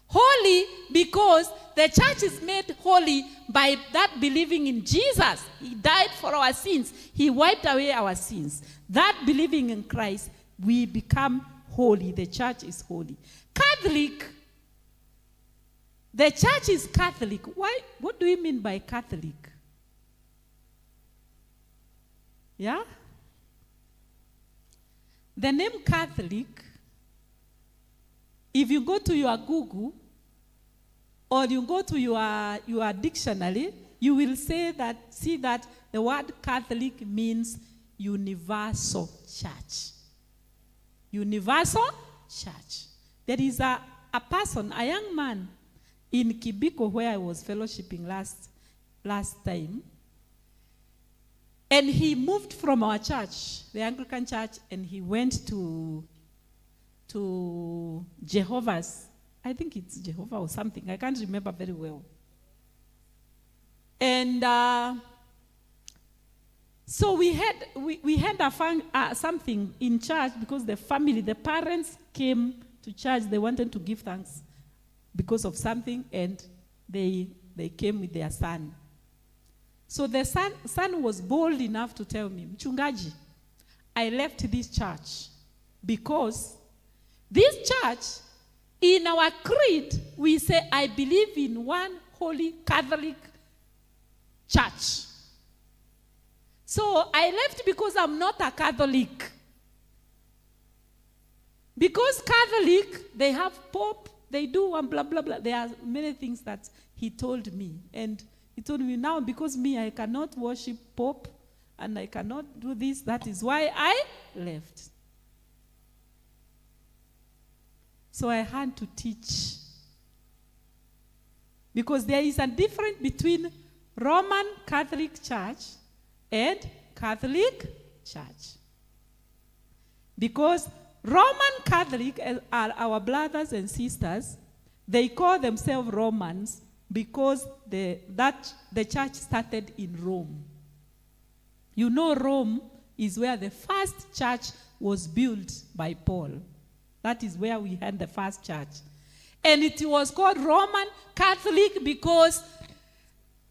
Holy, because the church is made holy by that believing in Jesus. He died for our sins. He wiped away our sins. That believing in Christ, we become holy. The church is holy. Catholic, the church is Catholic. Why? What do we mean by Catholic? Yeah? The name Catholic, if you go to your Google or you go to your dictionary, you will see that the word Catholic means universal church. Universal church. There is a person, a young man in Kibiko where I was fellowshipping last time. And he moved from our church, the Anglican church, and he went to Jehovah's. I think it's Jehovah or something. I can't remember very well. And so we had something in church because the parents came to church. They wanted to give thanks because of something, and they came with their son. So the son was bold enough to tell me, Mchungaji, I left this church because this church, in our creed, we say, I believe in one holy Catholic church. So I left because I'm not a Catholic. Because Catholic, they have Pope, they do and blah, blah, blah. There are many things that he told me. And he told me now, because me, I cannot worship Pope, and I cannot do this. That is why I left. So I had to teach. Because there is a difference between Roman Catholic Church and Catholic Church. Because Roman Catholic are our brothers and sisters. They call themselves Romans because the church started in Rome. You know, Rome is where the first church was built by Paul. That is where we had the first church. And it was called Roman Catholic because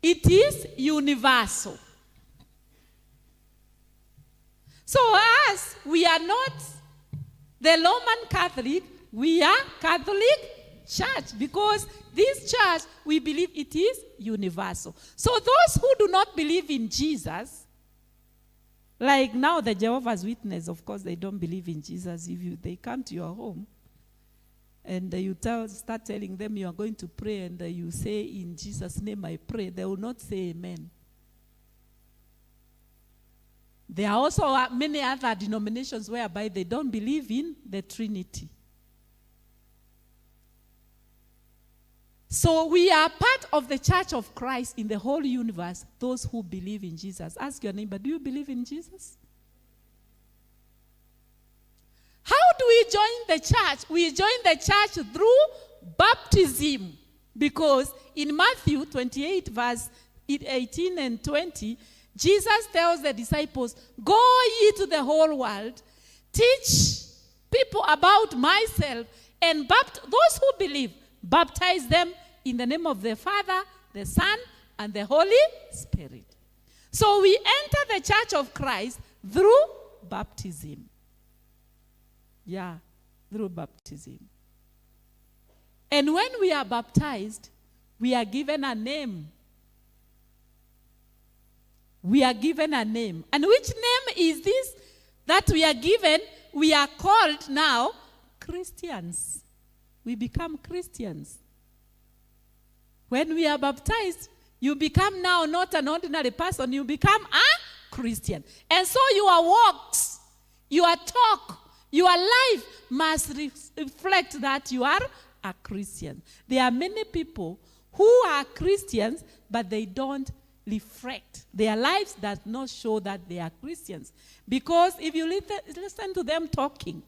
it is universal. So us, we are not the Roman Catholic, we are Catholic Church because this church, we believe it is universal. So those who do not believe in Jesus, like now the Jehovah's Witness, of course, they don't believe in Jesus. If they come to your home and you start telling them you are going to pray and you say, in Jesus' name I pray, they will not say amen. There are also many other denominations whereby they don't believe in the Trinity. So we are part of the church of Christ in the whole universe, those who believe in Jesus. Ask your neighbor, do you believe in Jesus? How do we join the church? We join the church through baptism. Because in Matthew 28, verse 18 and 20, Jesus tells the disciples, go ye to the whole world, teach people about myself, and those who believe, baptize them in the name of the Father, the Son, and the Holy Spirit. So we enter the church of Christ through baptism. Yeah, through baptism. And when we are baptized, we are given a name. We are given a name. And which name is this that we are given? We are called now Christians. We become Christians. When we are baptized, you become now not an ordinary person, you become a Christian. And so your works, your talk, your life must reflect that you are a Christian. There are many people who are Christians, but they don't reflect. Their lives does not show that they are Christians. Because if you listen to them talking,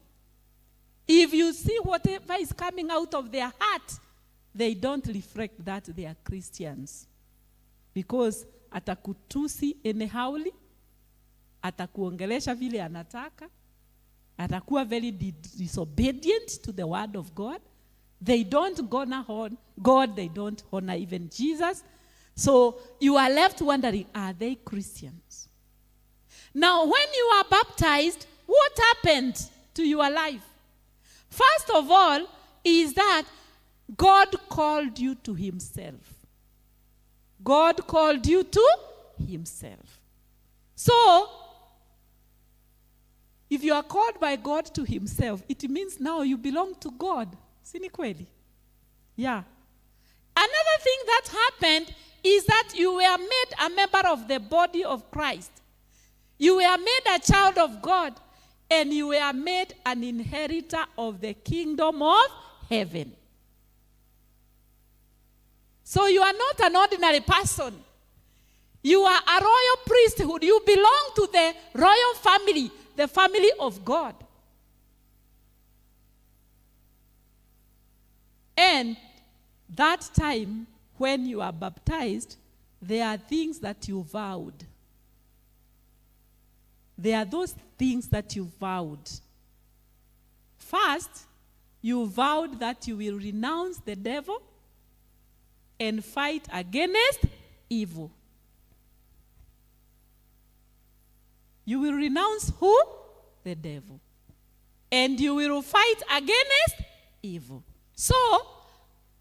if you see whatever is coming out of their heart, they don't reflect that they are Christians. Because atakutusi anyhowly, atakuongelesha vile anataka, atakuwa very disobedient to the word of God. They don't honor God, they don't honor even Jesus. So you are left wondering, are they Christians? Now, when you are baptized, what happened to your life? First of all, is that God called you to himself. God called you to himself. So, if you are called by God to himself, it means now you belong to God. Sini kweli? Yeah. Another thing that happened is that you were made a member of the body of Christ. You were made a child of God, and you were made an inheritor of the kingdom of heaven. So you are not an ordinary person. You are a royal priesthood. You belong to the royal family, the family of God. And that time when you are baptized, there are things that you vowed. There are those things that you vowed. First, you vowed that you will renounce the devil and fight against evil. You will renounce who? The devil. And you will fight against evil. So,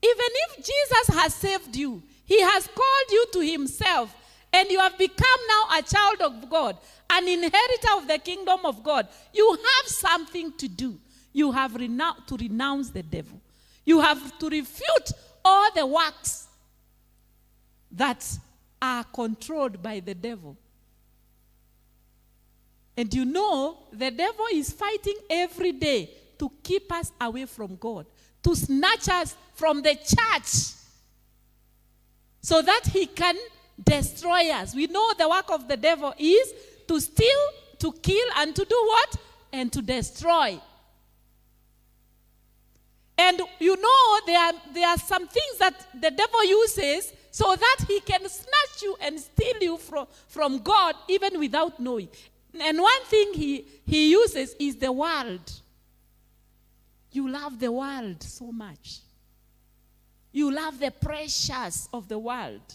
even if Jesus has saved you, he has called you to himself, and you have become now a child of God, an inheritor of the kingdom of God, you have something to do. You have to renounce the devil. You have to refute all the works that are controlled by the devil. And you know, the devil is fighting every day to keep us away from God, to snatch us from the church so that he can destroy us. We know the work of the devil is to steal, to kill, and to do what? And to destroy. And you know, there are some things that the devil uses so that he can snatch you and steal you from God even without knowing. And one thing he uses is the world. You love the world so much. You love the pressures of the world.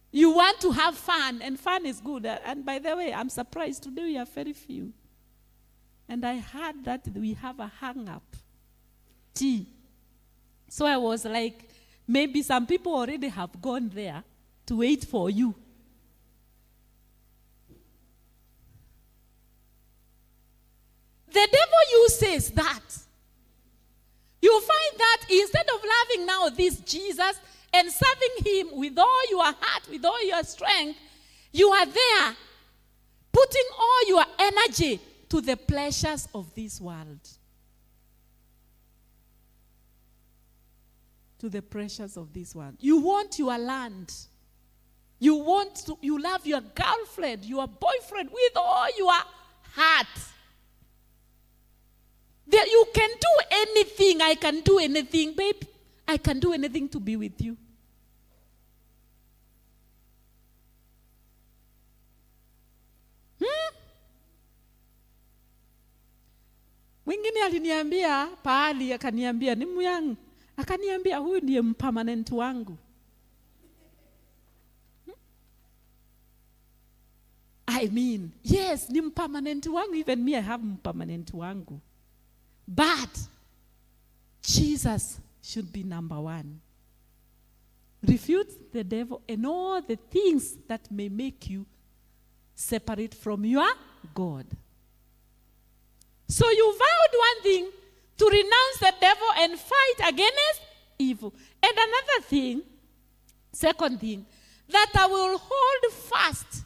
You want to have fun, and fun is good. And by the way, I'm surprised today we have very few. And I heard that we have a hang-up. So I was like, maybe some people already have gone there to wait for you. The devil uses that. You find that instead of loving now this Jesus and serving him with all your heart, with all your strength, you are there putting all your energy to the pleasures of this world. To the pressures of this world. You want your land. You love your girlfriend, your boyfriend with all your heart. That you can do anything. I can do anything, babe. I can do anything to be with you. Mwingine aliniambia pahali, akaniambia ni muyangu. Akaniambia huyu ndiye permanent wangu. I mean, yes, ni permanent wangu. Even me, I have permanent wangu. But Jesus should be number one. refute the devil and all the things that may make you separate from your God. So you vowed one thing, to renounce the devil and fight against evil. And another thing, second thing, that I will hold fast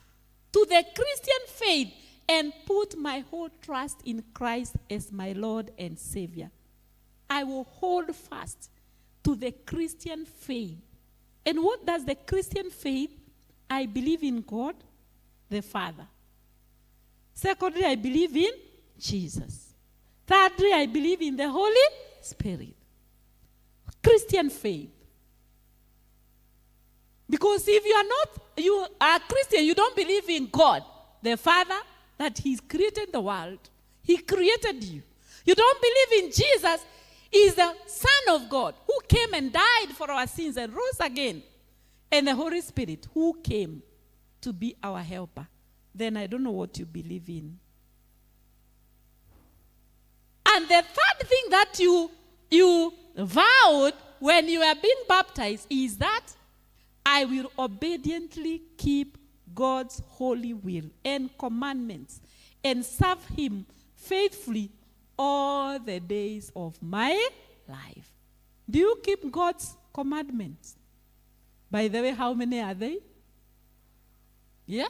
to the Christian faith and put my whole trust in Christ as my Lord and Savior. I will hold fast to the Christian faith. And what does the Christian faith? I believe in God, the Father. Secondly, I believe in Jesus. Thirdly, I believe in the Holy Spirit. Christian faith. Because if you are Christian, you don't believe in God, the Father, that He created the world. He created you. You don't believe in Jesus, He is the Son of God who came and died for our sins and rose again. And the Holy Spirit who came to be our helper. Then I don't know what you believe in. And the third thing that you vowed when you were being baptized is that I will obediently keep God's holy will and commandments and serve Him faithfully all the days of my life. Do you keep God's commandments? By the way, how many are they? Yeah?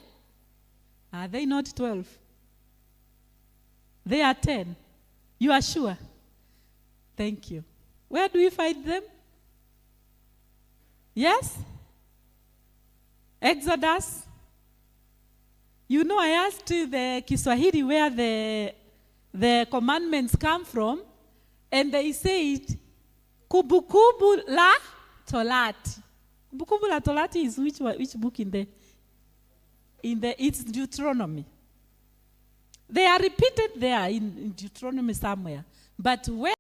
Are they not 12? They are 10. You are sure? Thank you. Where do we find them? Yes? Exodus. You know, I asked the Kiswahili where the commandments come from, and they said, Kubukubu la Torati. Kubukubu la Torati is which book in the it's Deuteronomy. They are repeated there in Deuteronomy somewhere. But where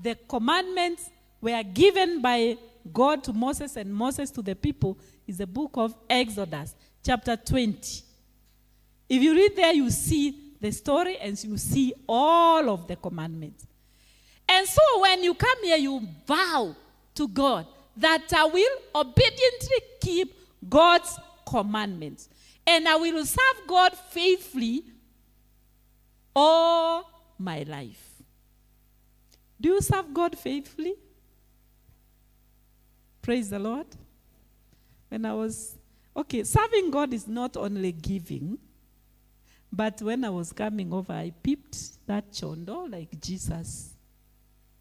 the commandments were given by God to Moses and Moses to the people is the book of Exodus, chapter 20. If you read there, you see the story and you see all of the commandments. And so when you come here, you vow to God that I will obediently keep God's commandments. And I will serve God faithfully all my life. Do you serve God faithfully? Praise the Lord. Serving God is not only giving, but when I was coming over, I peeped that chondo like Jesus.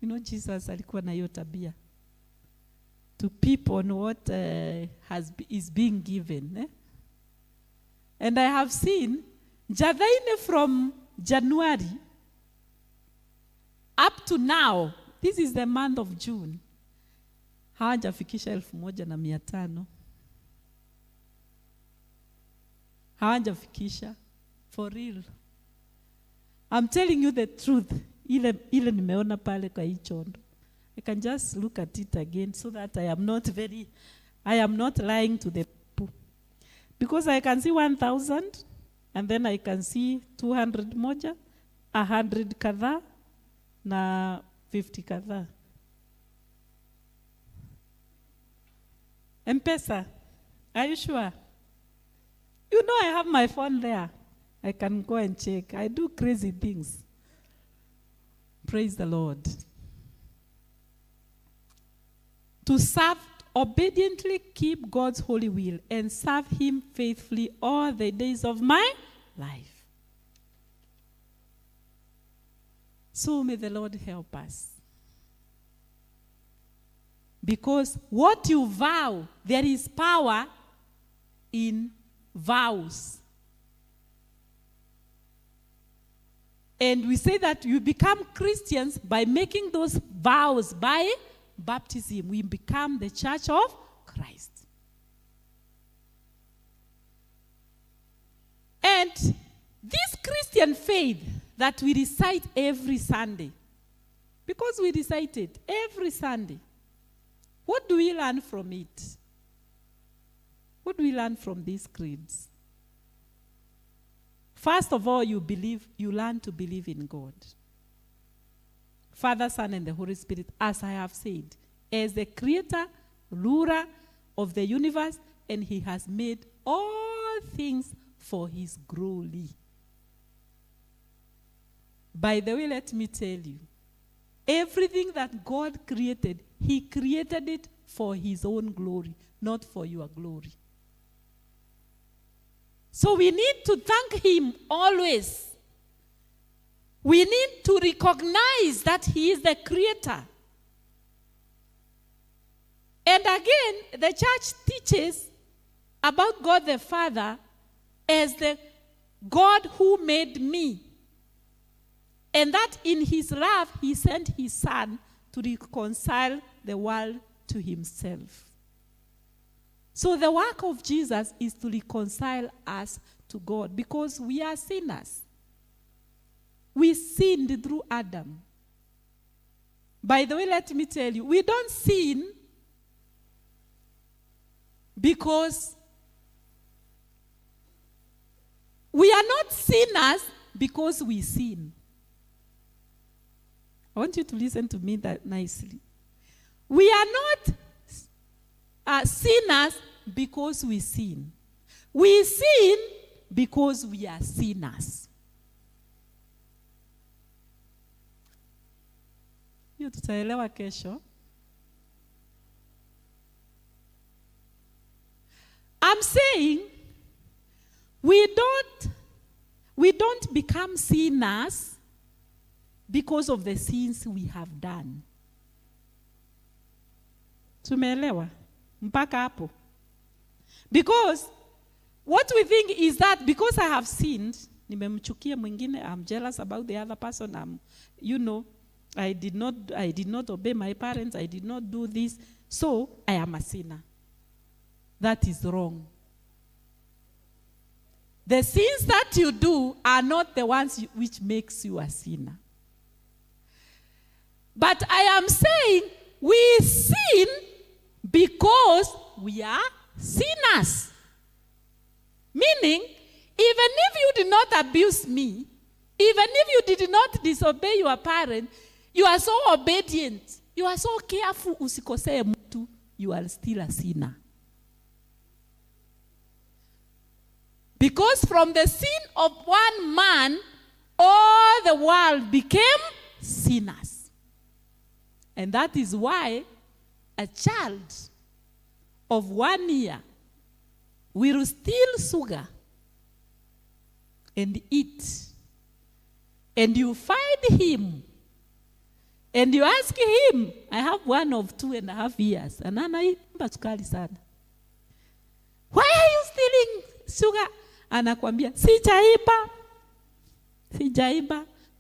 You know, Jesus alikuwa na hiyo tabia to peep on what is being given. And I have seen Jadaine from January up to now, this is the month of June, hawajafikisha 1,500. Hawajafikisha, for real. I'm telling you the truth. Ile nimeona pale kwa hii chondo. I can just look at it again so that I am not lying to the people. Because I can see 1,000 and then I can see 200 moja, 100 kadhaa na 50 kadhaa. M-Pesa, are you sure? You know I have my phone there. I can go and check. I do crazy things. Praise the Lord. To serve, obediently keep God's holy will and serve Him faithfully all the days of my life. So may the Lord help us. Because what you vow, there is power in vows. And we say that you become Christians by making those vows by baptism. We become the church of Christ. And this Christian faith that we recite every Sunday, because we recite it every Sunday, what do we learn from it? What do we learn from these creeds? First of all, you learn to believe in God. Father, Son, and the Holy Spirit, as I have said, as the creator, ruler, of the universe, and he has made all things for his glory. By the way, let me tell you, everything that God created, he created it for his own glory, not for your glory. So we need to thank him always. We need to recognize that he is the creator. And again, the church teaches about God the Father as the God who made me. And that in his love, he sent his son to reconcile the world to himself. So the work of Jesus is to reconcile us to God because we are sinners. We sinned through Adam. By the way, let me tell you, we don't sin because we are not sinners because we sin. I want you to listen to me that nicely. We are not sinners because we sin. We sin because we are sinners. Hiyo tutaelewa kesho. I'm saying we don't become sinners because of the sins we have done. Tumeelewa? Mpaka hapo. Because what we think is that because I have sinned, nimemchukia mwingine, I'm jealous about the other person, I did not obey my parents, I did not do this, so I am a sinner. That is wrong. The sins that you do are not the ones which makes you a sinner. But I am saying we sin because we are sinners. Meaning, even if you did not abuse me, even if you did not disobey your parent, you are so obedient, you are so careful, usikosee mtu, you are still a sinner. Because from the sin of one man, all the world became sinners. And that is why a child of 1 year will steal sugar and eat. And you find him. And you ask him, I have one of 2.5 years. And anaimba sukari sana. Why are you stealing sugar? Anakuambia, sijaiba.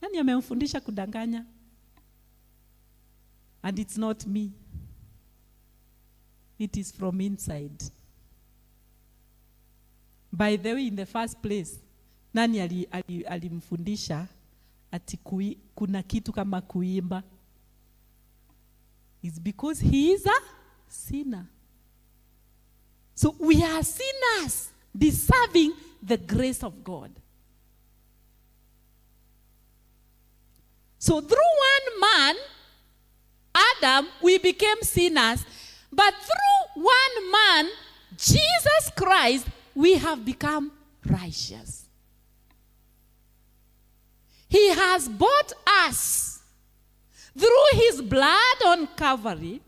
Nani amemfundisha kudanganya? And it's not me. It is from inside. By the way, in the first place, nani alimfundisha ati kuna kitu kama kuimba? It's because he is a sinner. So we are sinners deserving the grace of God. So through one man, Adam, we became sinners. But through one man, Jesus Christ, we have become righteous. He has bought us through his blood on Calvary,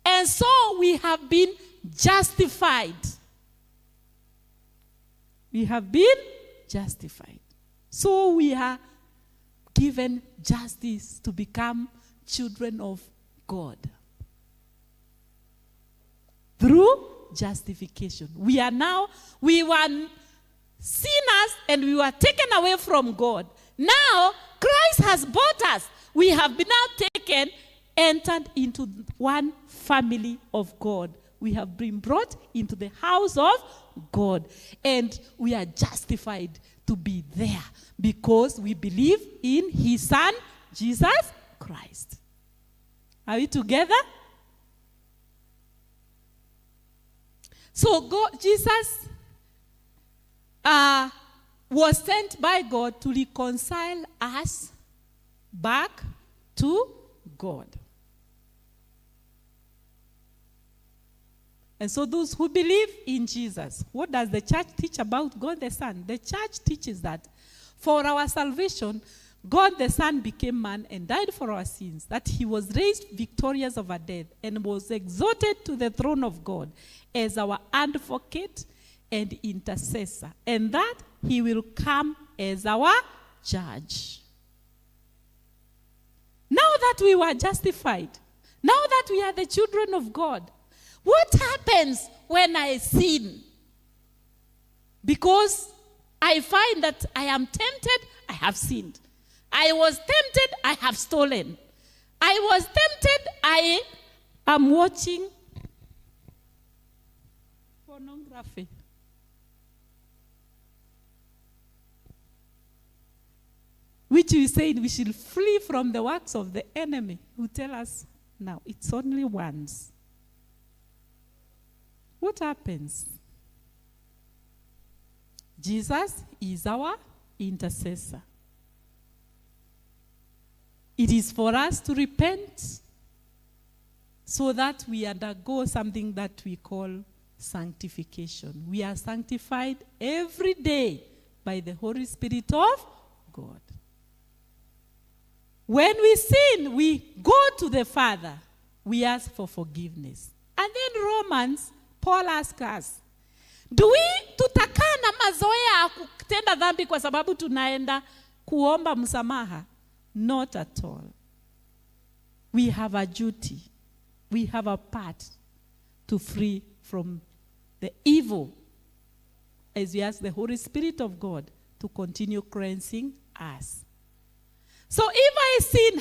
and so we have been justified. We have been justified. So we are given justice to become children of God. Through justification. We were sinners and we were taken away from God. Now, Christ has bought us. We have been now taken, entered into one family of God. We have been brought into the house of God. And we are justified to be there because we believe in his son, Jesus Christ. Are we together? So Jesus was sent by God to reconcile us back to God. And so those who believe in Jesus, what does the church teach about God the Son? The church teaches that for our salvation, God the Son became man and died for our sins, that he was raised victorious over death and was exalted to the throne of God as our advocate and intercessor, and that he will come as our judge. Now that we were justified, now that we are the children of God, what happens when I sin? Because I find that I am tempted, I have sinned. I was tempted, I have stolen. I was tempted, I am watching pornography. Which we said we should flee from the works of the enemy, who tell us now it's only once. What happens? Jesus is our intercessor. It is for us to repent so that we undergo something that we call sanctification. We are sanctified every day by the Holy Spirit of God. When we sin, we go to the Father. We ask for forgiveness. And then Romans, Paul asks us, tutakaa na mazoea ya kutenda dhambi kwa sababu tunaenda kuomba msamaha? Not at all. We have a duty. We have a part to free from the evil as we ask the Holy Spirit of God to continue cleansing us. So if I sin,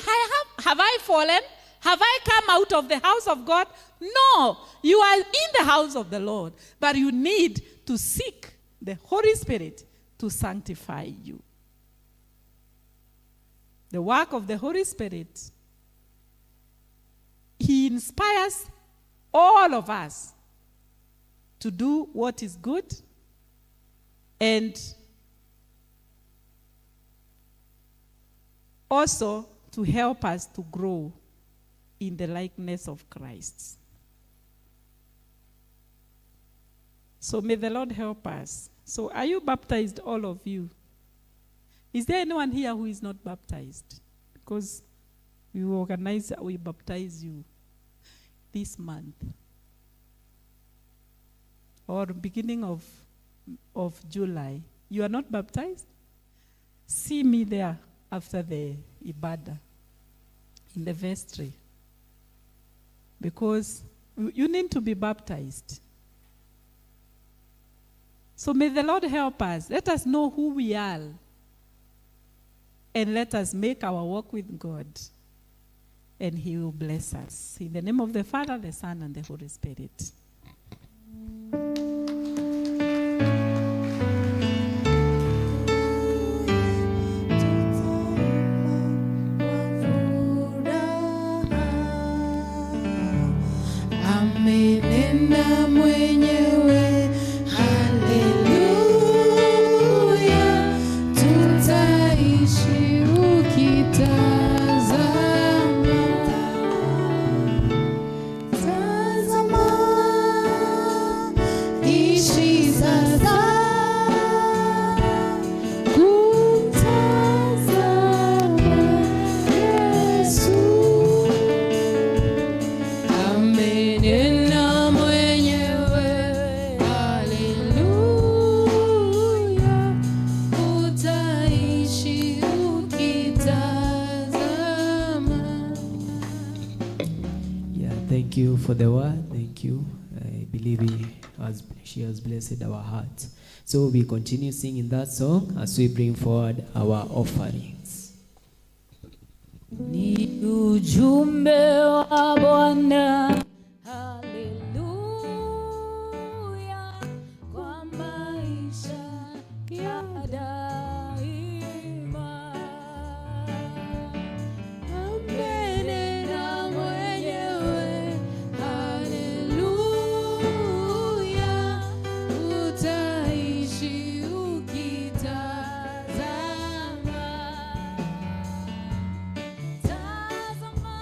have I fallen? Have I come out of the house of God? No, you are in the house of the Lord, but you need to seek the Holy Spirit to sanctify you. The work of the Holy Spirit, he inspires all of us to do what is good and also to help us to grow in the likeness of Christ. So may the Lord help us. So are you baptized, all of you? Is there anyone here who is not baptized? Because we baptize you this month. Or beginning of July. You are not baptized? See me there after the Ibadah in the vestry. Because you need to be baptized. So may the Lord help us. Let us know who we are. And let us make our walk with God. And he will bless us. In the name of the Father, the Son, and the Holy Spirit. Amenena mwenyewe, haleluya, tutaishi ukitazama. Tazama, ishi sasa, kumtazama Yesu. Amenena mwenyewe, haleluya, utaishi ukitazama. Yeah, thank you for the word. Thank you. I believe she has blessed our hearts. So we continue singing that song as we bring forward our offerings. Ni ujumbe wa Bwana, haleluya, kwa maisha ya daima. Amenena mwenyewe, haleluya, utaishi ukitazama. Tazama,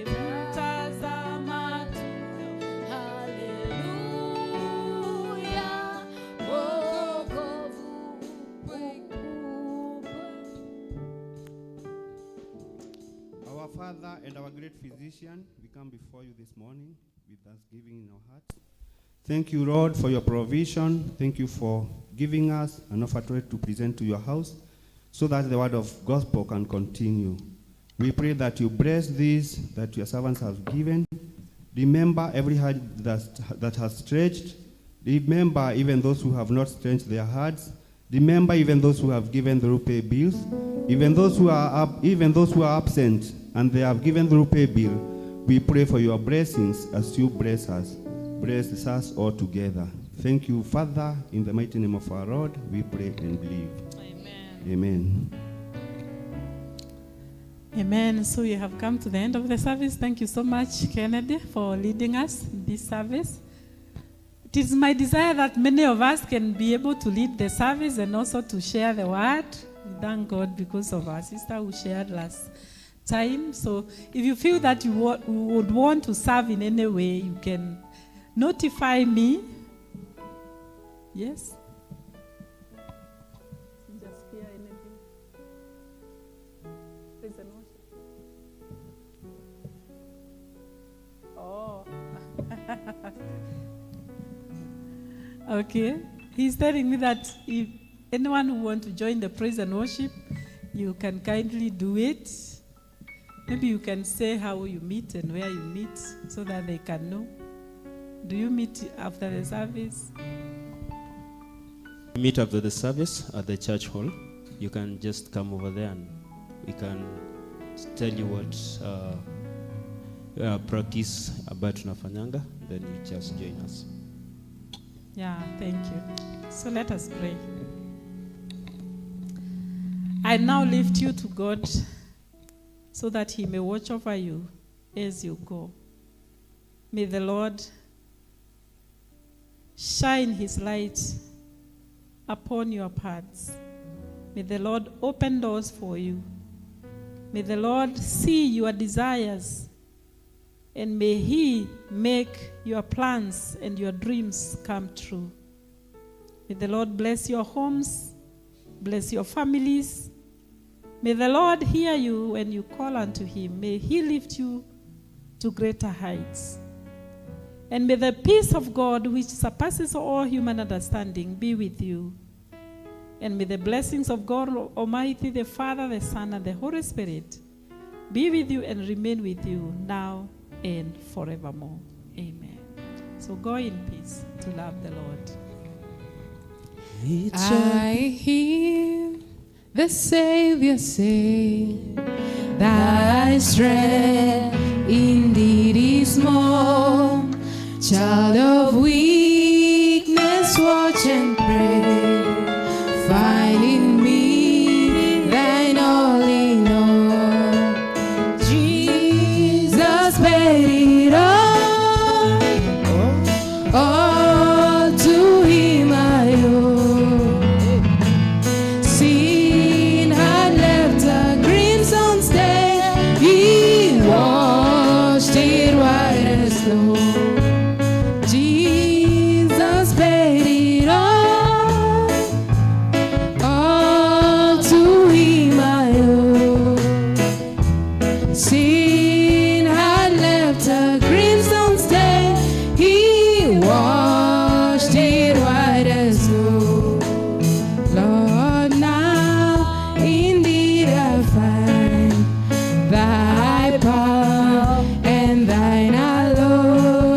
ukimtazama tu. Hallelujah, wokovu ukubwa. Our Father and our great physician, we come before you this morning with thanksgiving in our hearts. Thank you, Lord, for your provision. Thank you for giving us an offertory to present to your house so that the word of gospel can continue. We pray that you bless this that your servants have given. Remember every heart that has stretched. Remember even those who have not stretched their hearts. Remember even those who have given the rupee bills. Even those who are absent and they have given the rupee bill. We pray for your blessings as you bless us. Bless us all together. Thank you, Father. In the mighty name of our Lord, we pray and believe. Amen. Amen. Amen. So we have come to the end of the service. Thank you so much, Kennedy, for leading us in this service. It is my desire that many of us can be able to lead the service and also to share the word. We thank God because of our sister who shared last time. So if you feel that you would want to serve in any way, you can notify me. Yes? Just hear anything. Praise and worship. Oh. Okay. He's telling me that if anyone who wants to join the praise and worship, you can kindly do it. Maybe you can say how you meet and where you meet so that they can know. Do you meet after the service? Meet after the service at the church hall. You can just come over there and we can tell you what practice about tunafanyanga. Then you just join us. Yeah, thank you. So let us pray. I now lift you to God so that He may watch over you as you go. May the Lord shine His light upon your paths. May the Lord open doors for you. May the Lord see your desires, and may He make your plans and your dreams come true. May the Lord bless your homes, bless your families. May the Lord hear you when you call unto Him. May He lift you to greater heights. And may the peace of God, which surpasses all human understanding, be with you. And may the blessings of God Almighty, the Father, the Son, and the Holy Spirit be with you and remain with you now and forevermore. Amen. So go in peace to love the Lord. I hear the Savior say, thy strength indeed is more. Child of weakness, watch and pray. Find in me thine all in all. Jesus paid it all to Him I owe. Sin had left a crimson stain, He washed it white as snow. Jesus paid it all to Him I owe. Sin had left a crimson stain, He washed it white as snow. Lord, now indeed I find Thy power and Thine alone.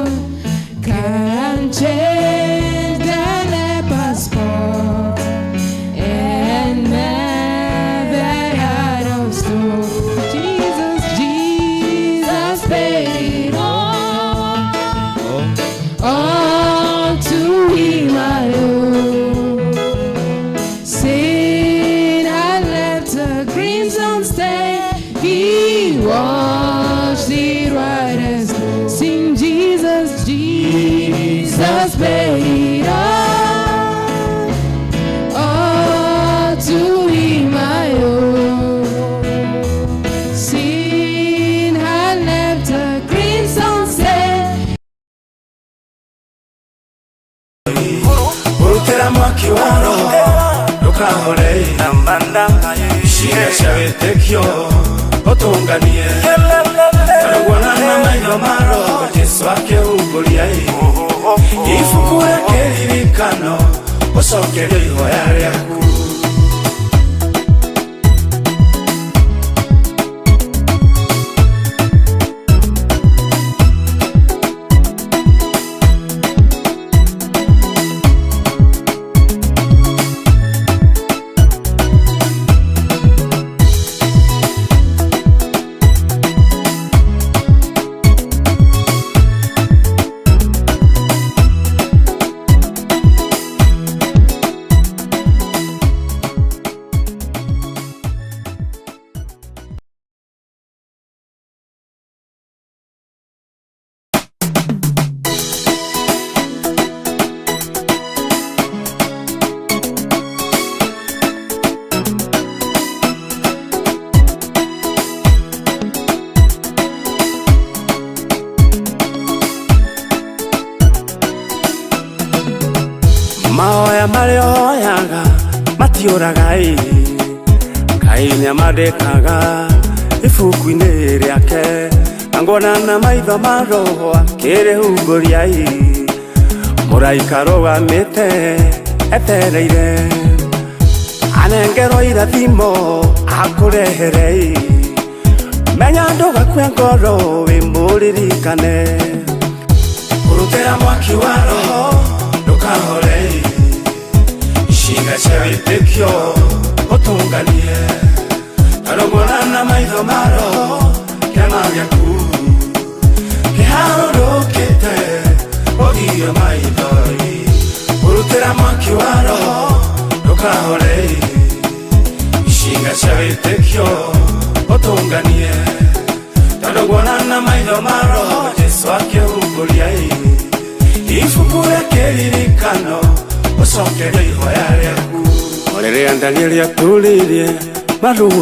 mahoya marioyaga matiũraga Ngai nĩamandĩkaga ibuku-inĩ rĩake na ngona na maitho ma roho akĩrĩhungũria mũraika arũgamĩte etereire anengerwo irathimo akũrehere menya ndũgakue ngoro wĩmũririkane kũrutĩra mwaki wa roho ndũkahore icinga cia wĩtĩkio ũtũnganie arũmona na maitho ma roho kĩama gĩaku kĩharũrũkĩte ũthirio maithori kũrutĩra mwaki wa roho ndũkahore icinga cia wĩtĩkio ũtũnganie arũmona na maitho ma roho Jesũ akĩhungũria ibuku rĩa kĩririkano ũcokerio ihoya rĩaku rĩrĩa Danieli atũrĩrie marũa